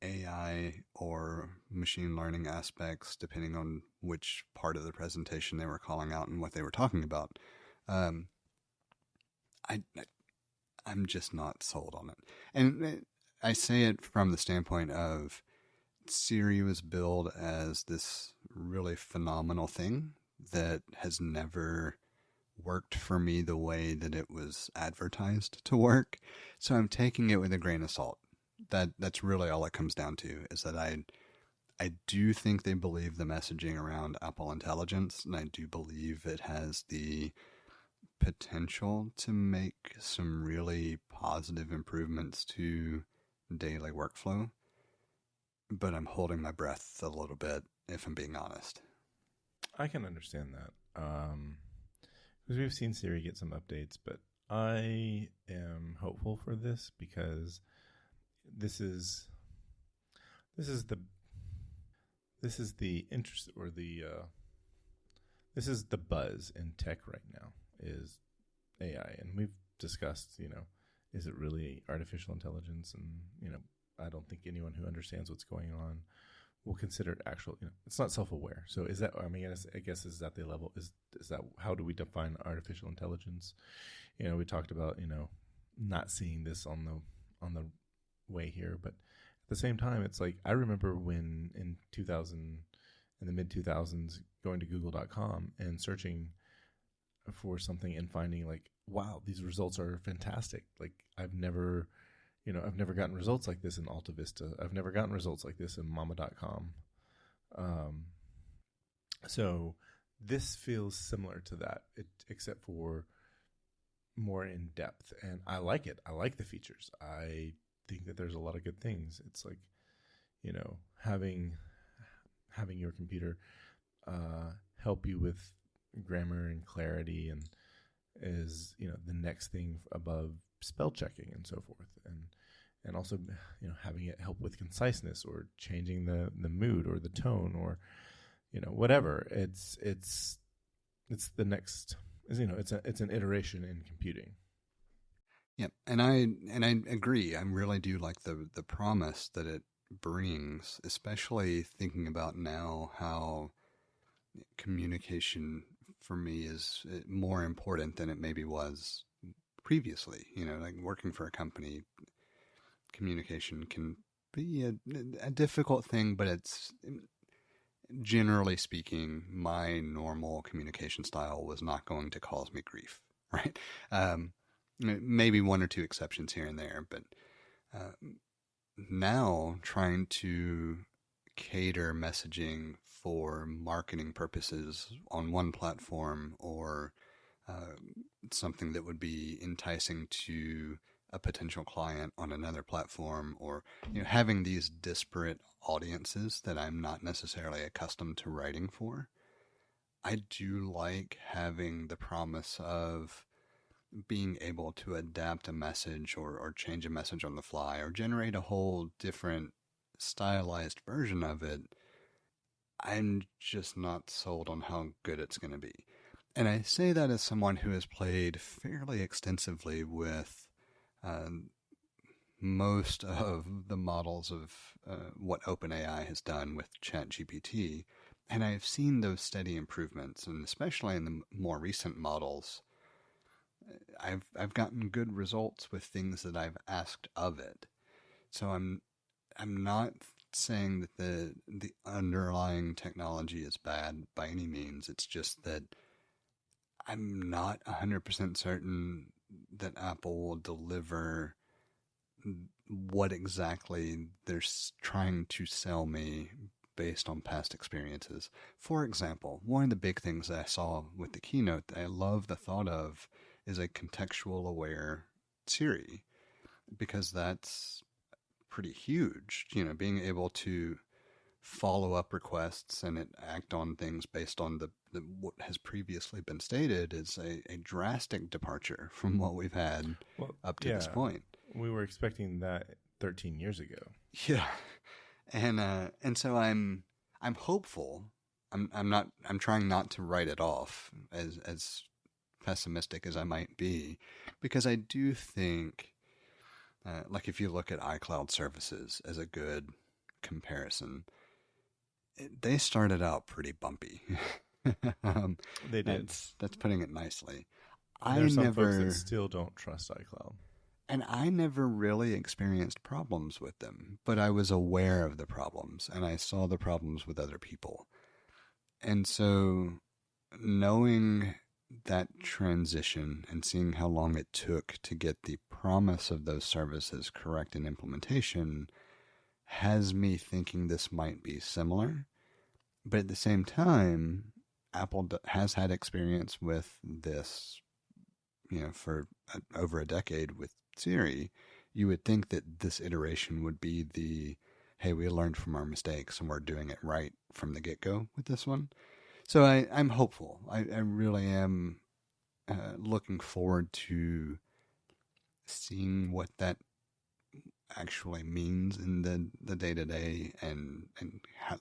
AI or machine learning aspects, depending on which part of the presentation they were calling out and what they were talking about. I'm just not sold on it. And I say it from the standpoint of Siri was billed as this really phenomenal thing that has never worked for me the way that it was advertised to work. So I'm taking it with a grain of salt. That's really all it comes down to, is that I do think they believe the messaging around Apple Intelligence, and I do believe it has the potential to make some really positive improvements to daily workflow. But I'm holding my breath a little bit, if I'm being honest. I can understand that. Because we've seen Siri get some updates, but I am hopeful for this because this is the interest, or this is the buzz in tech right now, is AI. And we've discussed, is it really artificial intelligence? And, I don't think anyone who understands what's going on will consider it actual, it's not self-aware. So is that, I guess is that the level, is that, how do we define artificial intelligence? We talked about, not seeing this on the way here, but at the same time, it's like, I remember when in the mid 2000s, going to google.com and searching for something and finding like, wow, these results are fantastic. Like I've never gotten results like this in Alta Vista. I've never gotten results like this in mama.com. So this feels similar to that, except for more in depth. And I like it. I like the features. I think that there's a lot of good things. It's like, you know, having your computer help you with grammar and clarity, and is, you know, the next thing above spell checking and so forth, and also, you know, having it help with conciseness or changing the mood or the tone, or, you know, whatever. It's the next, you know, it's an iteration in computing. Yep, and I agree. I really do like the promise that it brings, especially thinking about now how communication for me is more important than it maybe was previously. You know, like working for a company, communication can be a difficult thing, but it's generally speaking, my normal communication style was not going to cause me grief, right? Maybe one or two exceptions here and there, but uh, now trying to cater messaging for marketing purposes on one platform, or uh, something that would be enticing to a potential client on another platform, or, you know, having these disparate audiences that I'm not necessarily accustomed to writing for. I do like having the promise of being able to adapt a message, or change a message on the fly, or generate a whole different stylized version of it. I'm just not sold on how good it's going to be. And I say that as someone who has played fairly extensively with uh, most of the models of what OpenAI has done with ChatGPT. And I've seen those steady improvements, and especially in the more recent models, I've gotten good results with things that I've asked of it. So I'm not saying that the underlying technology is bad by any means. It's just that I'm not 100% certain that Apple will deliver what exactly they're trying to sell me based on past experiences. For example, one of the big things that I saw with the keynote that I love the thought of is a contextual aware Siri, because that's pretty huge. You know, being able to follow up requests and it act on things based on the what has previously been stated is a drastic departure from what we've had Well, up to this yeah, point. we were expecting that 13 years ago. Yeah, and so I'm hopeful. I'm trying not to write it off as pessimistic as I might be, because I do think, like if you look at iCloud services as a good comparison, they started out pretty bumpy. um, They did. that's putting it nicely. And there I are some folks that never still don't trust iCloud. and I never really experienced problems with them, but I was aware of the problems and I saw the problems with other people. And so knowing that transition and seeing how long it took to get the promise of those services correct in implementation has me thinking this might be similar. But at the same time, Apple has had experience with this, you know, for over a decade with Siri. You would think that this iteration would be the, hey, we learned from our mistakes and we're doing it right from the get go with this one. So I'm hopeful. I really am looking forward to seeing what that actually means in the day to day, and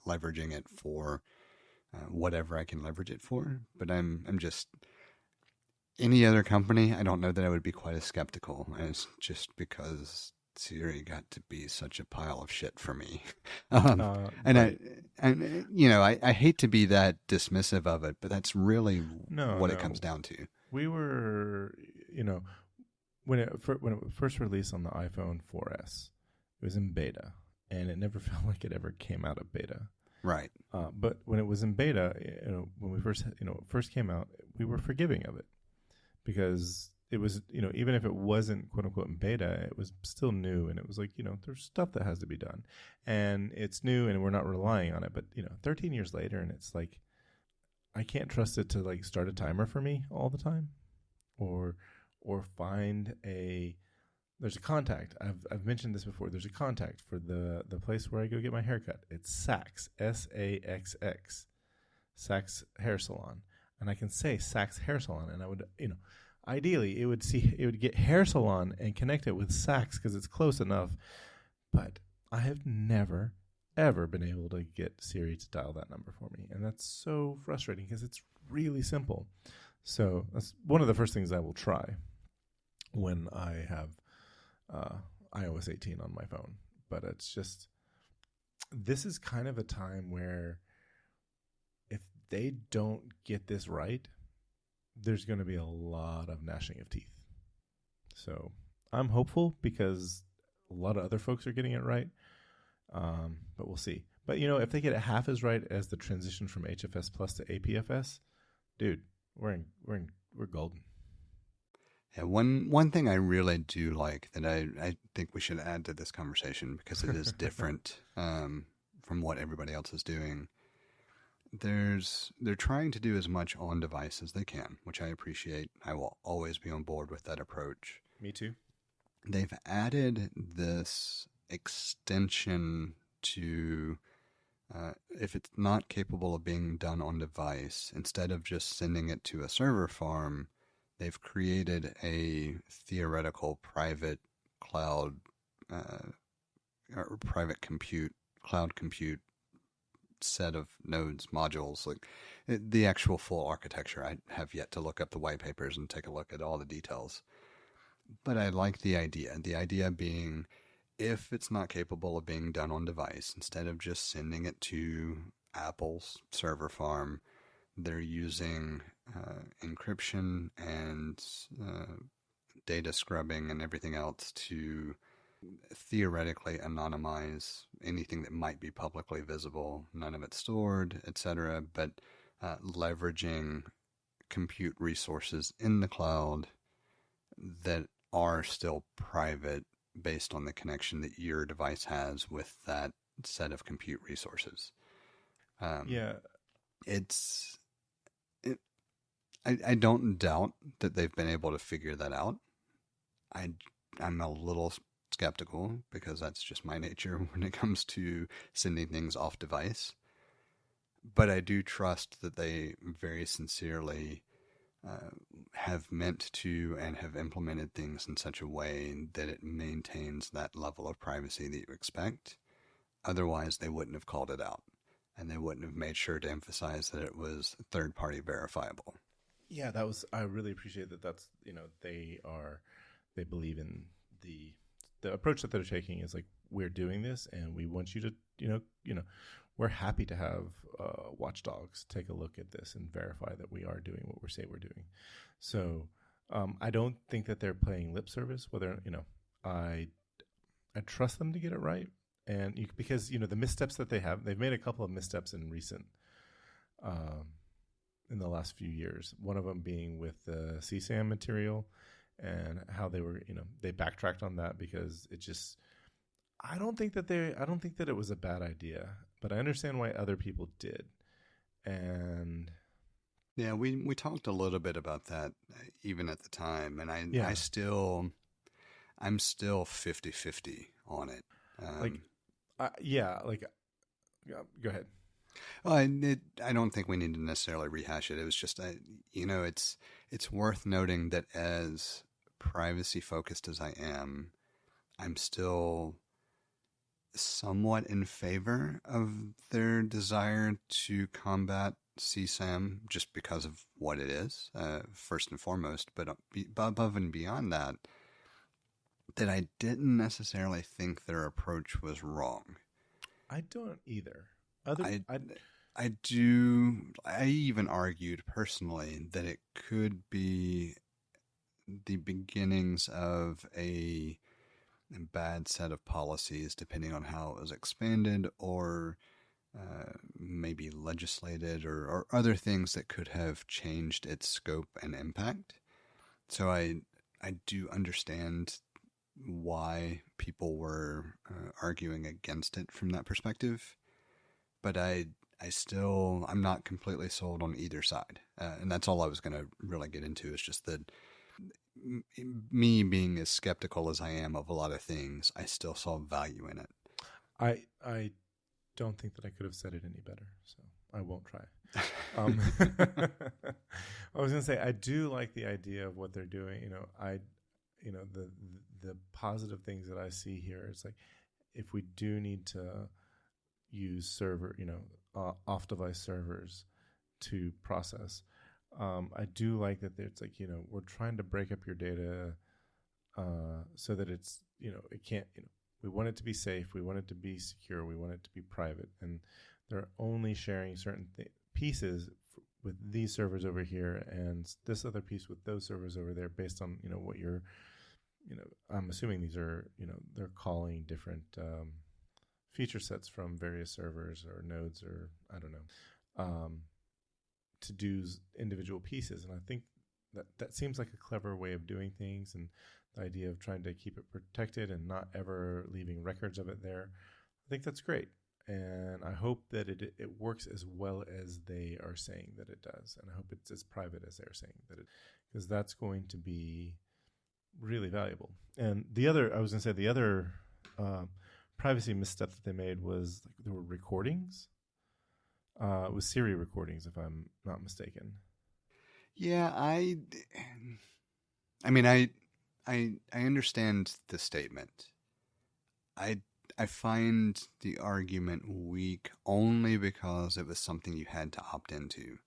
leveraging it for whatever I can leverage it for. But I'm just, any other company, I don't know that I would be quite as skeptical, as just because Siri got to be such a pile of shit for me. And Right. you know, I hate to be that dismissive of it, but that's really No, what it comes no. down to. We were, you know, when it was first released on the iPhone 4S, it was in beta, and it never felt like it ever came out of beta. Right. But when it was in beta, you know, when we first came out, we were forgiving of it, because it was, you know, even if it wasn't quote unquote in beta, it was still new, and it was like, you know, there's stuff that has to be done, and it's new, and we're not relying on it. But, you know, 13 years later, and it's like, I can't trust it to like start a timer for me all the time, or find There's a contact. I've mentioned this before. There's a contact for the place where I go get my haircut. It's Sax, Saxx, Sax Hair Salon, and I can say Sax Hair Salon, and I would, ideally it would get hair salon and connect it with Sax because it's close enough. But I have never ever been able to get Siri to dial that number for me, and that's so frustrating because it's really simple. So that's one of the first things I will try when I have iOS 18 on my phone. But it's just, this is kind of a time where if they don't get this right, there's going to be a lot of gnashing of teeth. So I'm hopeful because a lot of other folks are getting it right. But we'll see. But, if they get it half as right as the transition from HFS Plus to APFS, dude, we're golden. Yeah, one thing I really do like that I think we should add to this conversation because it is different from what everybody else is doing. They're trying to do as much on device as they can, which I appreciate. I will always be on board with that approach. Me too. They've added this extension to if it's not capable of being done on device, instead of just sending it to a server farm, they've created a theoretical private cloud or private compute, cloud compute set of nodes, modules, like the actual full architecture. I have yet to look up the white papers and take a look at all the details. But I like the idea being, if it's not capable of being done on device, instead of just sending it to Apple's server farm, they're using encryption and data scrubbing and everything else to theoretically anonymize anything that might be publicly visible. None of it stored, etc., but leveraging compute resources in the cloud that are still private based on the connection that your device has with that set of compute resources. Yeah. I don't doubt that they've been able to figure that out. I'm a little skeptical because that's just my nature when it comes to sending things off device. But I do trust that they very sincerely have meant to and have implemented things in such a way that it maintains that level of privacy that you expect. Otherwise, they wouldn't have called it out, and they wouldn't have made sure to emphasize that it was third-party verifiable. Yeah, I really appreciate that. That's, they believe in the approach that they're taking is like, we're doing this and we want you to, we're happy to have watchdogs take a look at this and verify that we are doing what we say we're doing. So I don't think that they're playing lip service. Whether I trust them to get it right, and because the missteps that they've made a couple of missteps in recent in the last few years. One of them being with the CSAM material and how they were, they backtracked on that because it just. I don't think that it was a bad idea, but I understand why other people did. And yeah, we talked a little bit about that even at the time, and I'm still 50-50 on it. Go ahead. Well, I don't think we need to necessarily rehash it. It was just, it's worth noting that as privacy focused as I am, I'm still somewhat in favor of their desire to combat CSAM just because of what it is, first and foremost. But above and beyond that, I didn't necessarily think their approach was wrong. I don't either. I do. I even argued personally that it could be the beginnings of a bad set of policies, depending on how it was expanded or maybe legislated or other things that could have changed its scope and impact. So I do understand why people were arguing against it from that perspective, but I'm not completely sold on either side, and that's all I was going to really get into. Is just that me being as skeptical as I am of a lot of things, I still saw value in it. I don't think that I could have said it any better, so I won't try. I was gonna say I do like the idea of what they're doing. The positive things that I see here. It's like if we do need to use off-device servers to process. I do like that it's like, we're trying to break up your data so that it's, it can't, we want it to be safe. We want it to be secure. We want it to be private. And they're only sharing certain pieces with these servers over here and this other piece with those servers over there based on, what you're, I'm assuming these are, they're calling different feature sets from various servers or nodes or I don't know. To do individual pieces. And I think that seems like a clever way of doing things, and the idea of trying to keep it protected and not ever leaving records of it there. I think that's great. And I hope that it works as well as they are saying that it does. And I hope it's as private as they're saying that it, because that's going to be really valuable. And the other privacy misstep that they made was like there were recordings. It was Siri recordings, if I'm not mistaken. Yeah, I mean, I understand the statement. I find the argument weak only because it was something you had to opt into.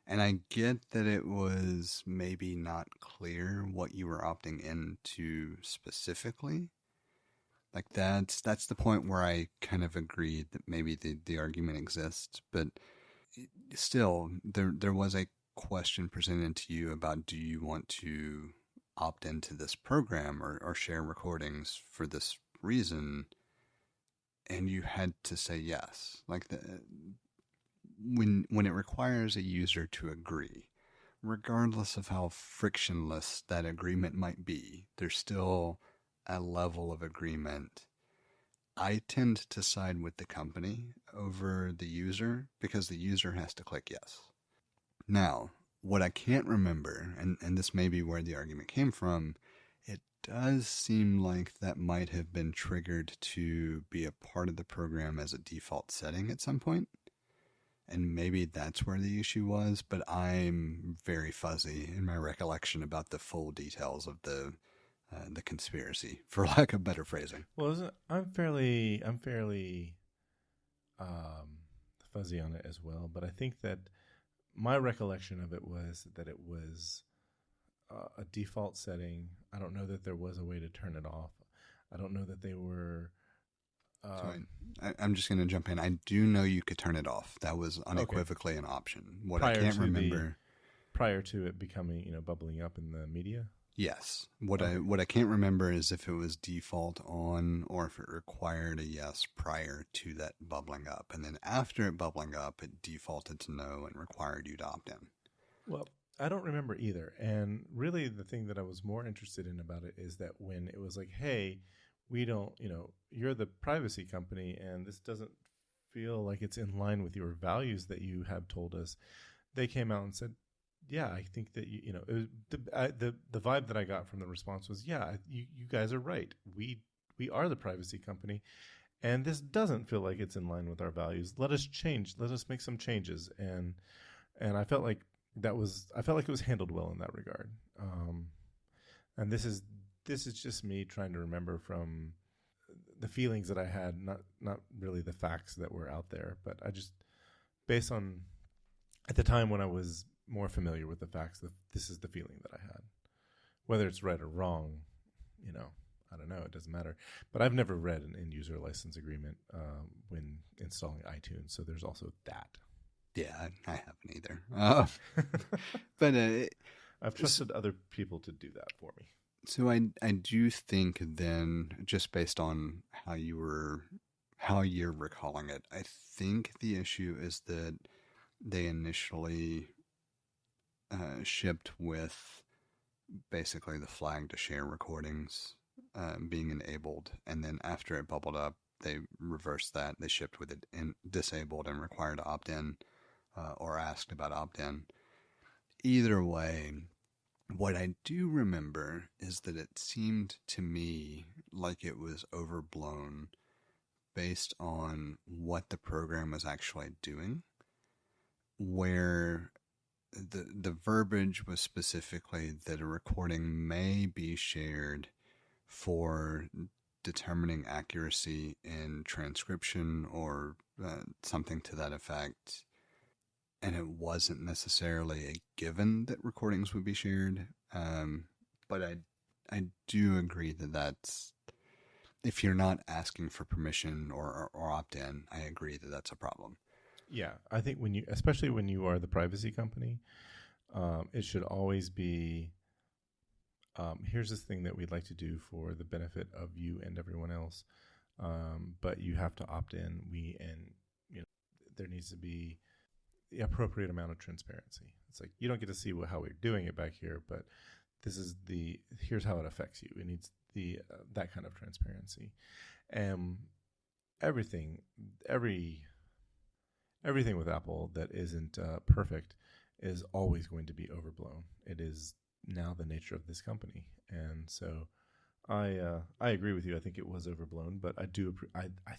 And I get that it was maybe not clear what you were opting into specifically. Like that's the point where I kind of agreed that maybe the argument exists, but still there was a question presented to you about do you want to opt into this program or share recordings for this reason, and you had to say yes. Like when it requires a user to agree, regardless of how frictionless that agreement might be, there's still a level of agreement. I tend to side with the company over the user because the user has to click yes. Now, what I can't remember, and this may be where the argument came from, it does seem like that might have been triggered to be a part of the program as a default setting at some point. And maybe that's where the issue was, but I'm very fuzzy in my recollection about the full details of the conspiracy, for lack of better phrasing. Well, I'm fairly fuzzy on it as well, but I think that my recollection of it was that it was a default setting. I don't know that there was a way to turn it off. I don't know that they were. So I'm just going to jump in. I do know you could turn it off. That was unequivocally an option. What I can't remember prior to it becoming, bubbling up in the media. Yes. What I can't remember is if it was default on or if it required a yes prior to that bubbling up, and then after it bubbling up, it defaulted to no and required you to opt in. Well, I don't remember either. And really, the thing that I was more interested in about it is that when it was like, hey, we don't, you're the privacy company and this doesn't feel like it's in line with your values that you have told us, they came out and said, yeah, I think that, it was the vibe that I got from the response was, yeah, you guys are right. We are the privacy company and this doesn't feel like it's in line with our values. Let us change. Let us make some changes. And I felt like it was handled well in that regard. And this is just me trying to remember from the feelings that I had, not really the facts that were out there, but I just, based on at the time when I was more familiar with the facts, that this is the feeling that I had. Whether it's right or wrong, I don't know. It doesn't matter. But I've never read an end user license agreement when installing iTunes, so there's also that. Yeah, I haven't either. But I've trusted other people to do that for me. So I do think then, just based on how you're recalling it, I think the issue is that they initially shipped with basically the flag to share recordings being enabled, and then after it bubbled up, they reversed that. They shipped with it disabled and required to opt in or asked about opt in. Either way, What I do remember is that it seemed to me like it was overblown based on what the program was actually doing, where the verbiage was specifically that a recording may be shared for determining accuracy in transcription or something to that effect. And it wasn't necessarily a given that recordings would be shared. But I do agree that that's, if you're not asking for permission or opt in, I agree that that's a problem. Yeah, I think when you, especially when you are the privacy company, it should always be, here's this thing that we'd like to do for the benefit of you and everyone else, but you have to opt in. There needs to be the appropriate amount of transparency. It's like you don't get to see how we're doing it back here, but here's how it affects you. It needs the that kind of transparency, and everything, everything with Apple that isn't perfect is always going to be overblown. It is now the nature of this company, and so I agree with you. I think it was overblown, but I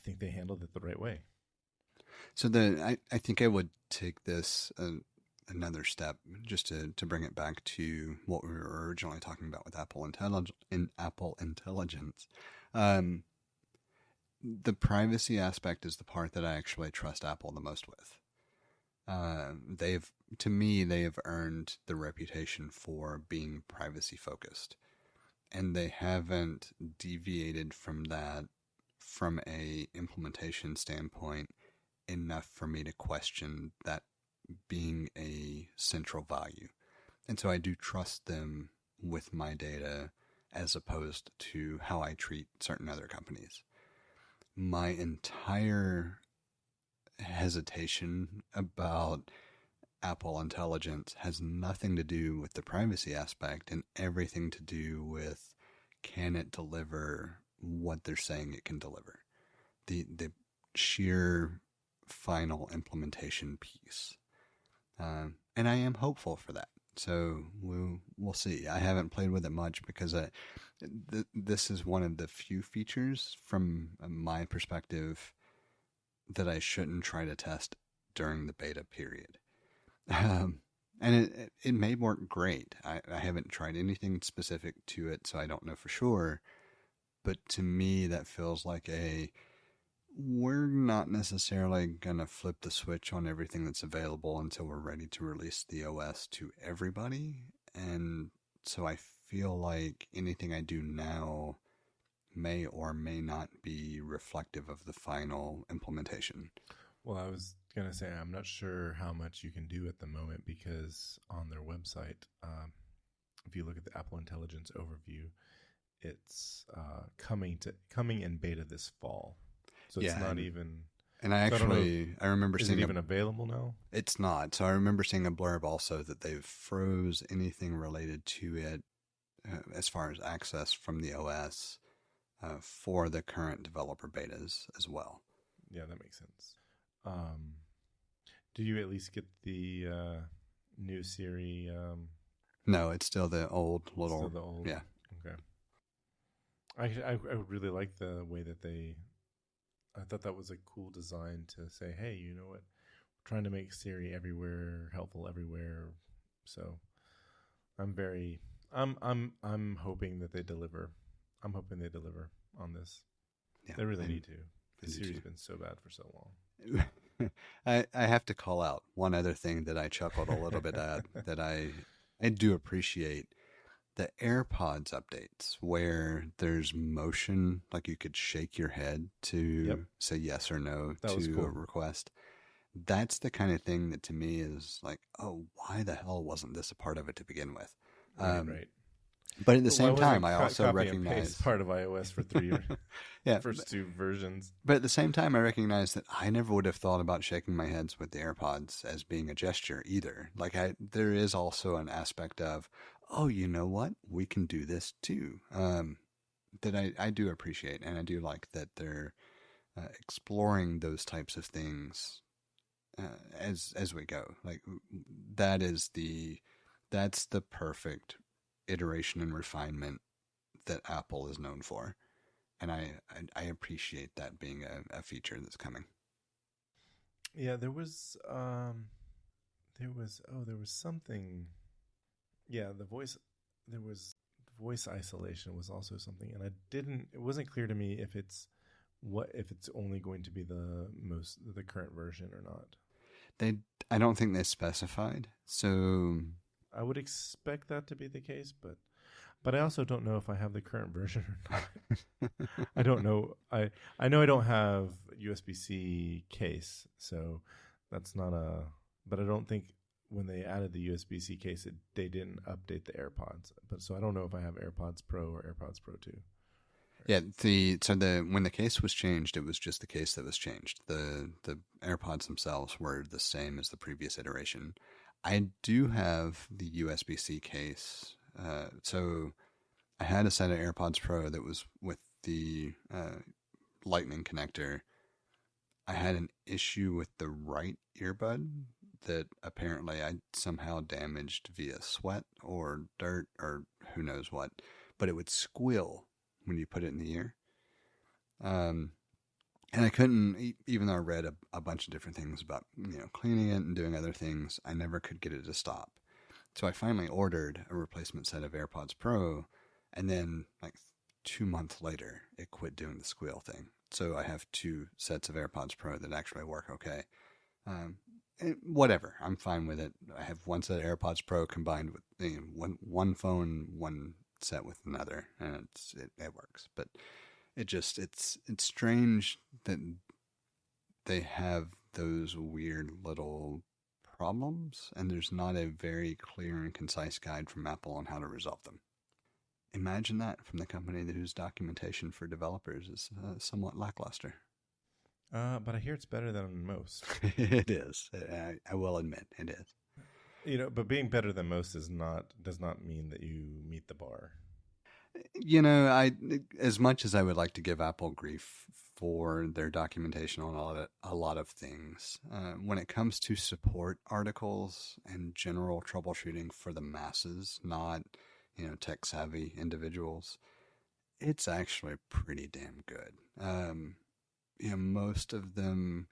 think they handled it the right way. So I think I would take this another step just to bring it back to what we were originally talking about with Apple Intelligence. The privacy aspect is the part that I actually trust Apple the most with. To me, they have earned the reputation for being privacy focused, and they haven't deviated from that from a implementation standpoint enough for me to question that being a central value. And so I do trust them with my data as opposed to how I treat certain other companies. My entire hesitation about Apple Intelligence has nothing to do with the privacy aspect and everything to do with, can it deliver what they're saying it can deliver? The sheer final implementation piece. And I am hopeful for that. So we'll see. I haven't played with it much because this is one of the few features from my perspective that I shouldn't try to test during the beta period. And it may work great. I haven't tried anything specific to it, so I don't know for sure. But to me, that feels like we're not necessarily going to flip the switch on everything that's available until we're ready to release the OS to everybody. And so I feel like anything I do now may or may not be reflective of the final implementation. Well, I was going to say, I'm not sure how much you can do at the moment because on their website, if you look at the Apple Intelligence overview, it's coming in beta this fall. So it's not even. And I remember seeing. Is it even available now? It's not. So I remember seeing a blurb also that they've froze anything related to it as far as access from the OS for the current developer betas as well. Yeah, that makes sense. Do you at least get the new Siri? No, it's still the old little. Still the old. Yeah. Okay. I really like the way that I thought that was a cool design to say, hey, you know what? We're trying to make Siri everywhere, helpful everywhere. So I'm hoping that they deliver. I'm hoping they deliver on this. Yeah, they really need to. The Siri's been so bad for so long. I have to call out one other thing that I chuckled a little bit at that I do appreciate. The AirPods updates where there's motion, like you could shake your head to say yes or no to a request. That's the kind of thing that to me is like, oh, why the hell wasn't this a part of it to begin with? Right. But at the same time, I also recognize part of iOS for first two versions. But at the same time, I recognize that I never would have thought about shaking my heads with the AirPods as being a gesture either. Like there is also an aspect of, oh, you know what? We can do this too. That I do appreciate, and I do like that they're exploring those types of things as we go. Like that's the perfect iteration and refinement that Apple is known for. And I appreciate that being a feature that's coming. Yeah, there was something. Yeah, voice isolation was also something, and it wasn't clear to me if it's only going to be the current version or not. I don't think they specified, so I would expect that to be the case, but I also don't know if I have the current version or not. I don't know. I know I don't have USB-C case, so that's not a. But I don't think when they added the USB-C case, they didn't update the AirPods. But so I don't know if I have AirPods Pro or AirPods Pro 2. Yeah, when the case was changed, it was just the case that was changed. The AirPods themselves were the same as the previous iteration. I do have the USB-C case. So I had a set of AirPods Pro that was with the Lightning connector. I had an issue with the right earbud that apparently I somehow damaged via sweat or dirt or who knows what, but it would squeal when you put it in the ear. And I couldn't, even though I read a bunch of different things about, cleaning it and doing other things, I never could get it to stop. So I finally ordered a replacement set of AirPods Pro, and then like 2 months later, it quit doing the squeal thing. So I have 2 sets of AirPods Pro that actually work okay. Whatever, I'm fine with it. I have 1 set of AirPods Pro combined with one phone, one set with another, and it works. But it's strange that they have those weird little problems, and there's not a very clear and concise guide from Apple on how to resolve them. Imagine that from the company whose documentation for developers is somewhat lackluster. But I hear it's better than most. It is. I will admit it is. But being better than most does not mean that you meet the bar. As much as I would like to give Apple grief for their documentation on a lot of things, when it comes to support articles and general troubleshooting for the masses, not tech savvy individuals, it's actually pretty damn good. Most of them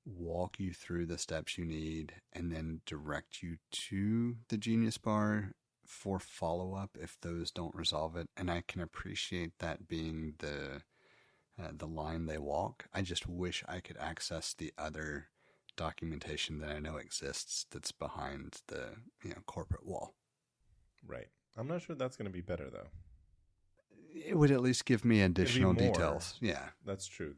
walk you through the steps you need and then direct you to the Genius Bar for follow-up if those don't resolve it. And I can appreciate that being the line they walk. I just wish I could access the other documentation that I know exists that's behind the corporate wall. Right. I'm not sure that's going to be better, though. It would at least give me additional details. Yeah. That's true.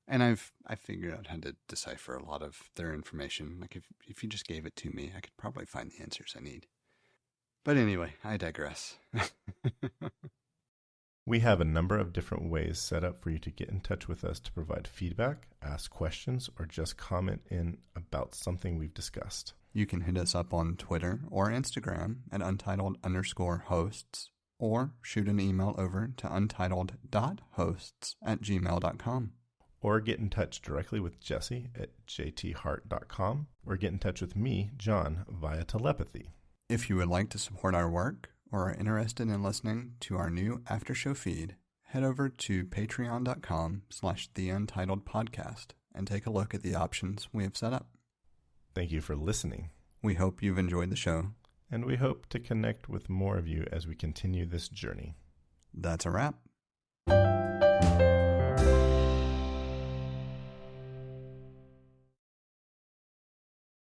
And I figured out how to decipher a lot of their information. Like if you just gave it to me, I could probably find the answers I need. But anyway, I digress. We have a number of different ways set up for you to get in touch with us to provide feedback, ask questions, or just comment in about something we've discussed. You can hit us up on Twitter or Instagram at untitled_hosts, or shoot an email over to untitled.hosts@gmail.com. Or get in touch directly with Jesse at jthart.com, or get in touch with me, John, via telepathy. If you would like to support our work or are interested in listening to our new after-show feed, head over to patreon.com/theUntitledPodcast and take a look at the options we have set up. Thank you for listening. We hope you've enjoyed the show. And we hope to connect with more of you as we continue this journey. That's a wrap.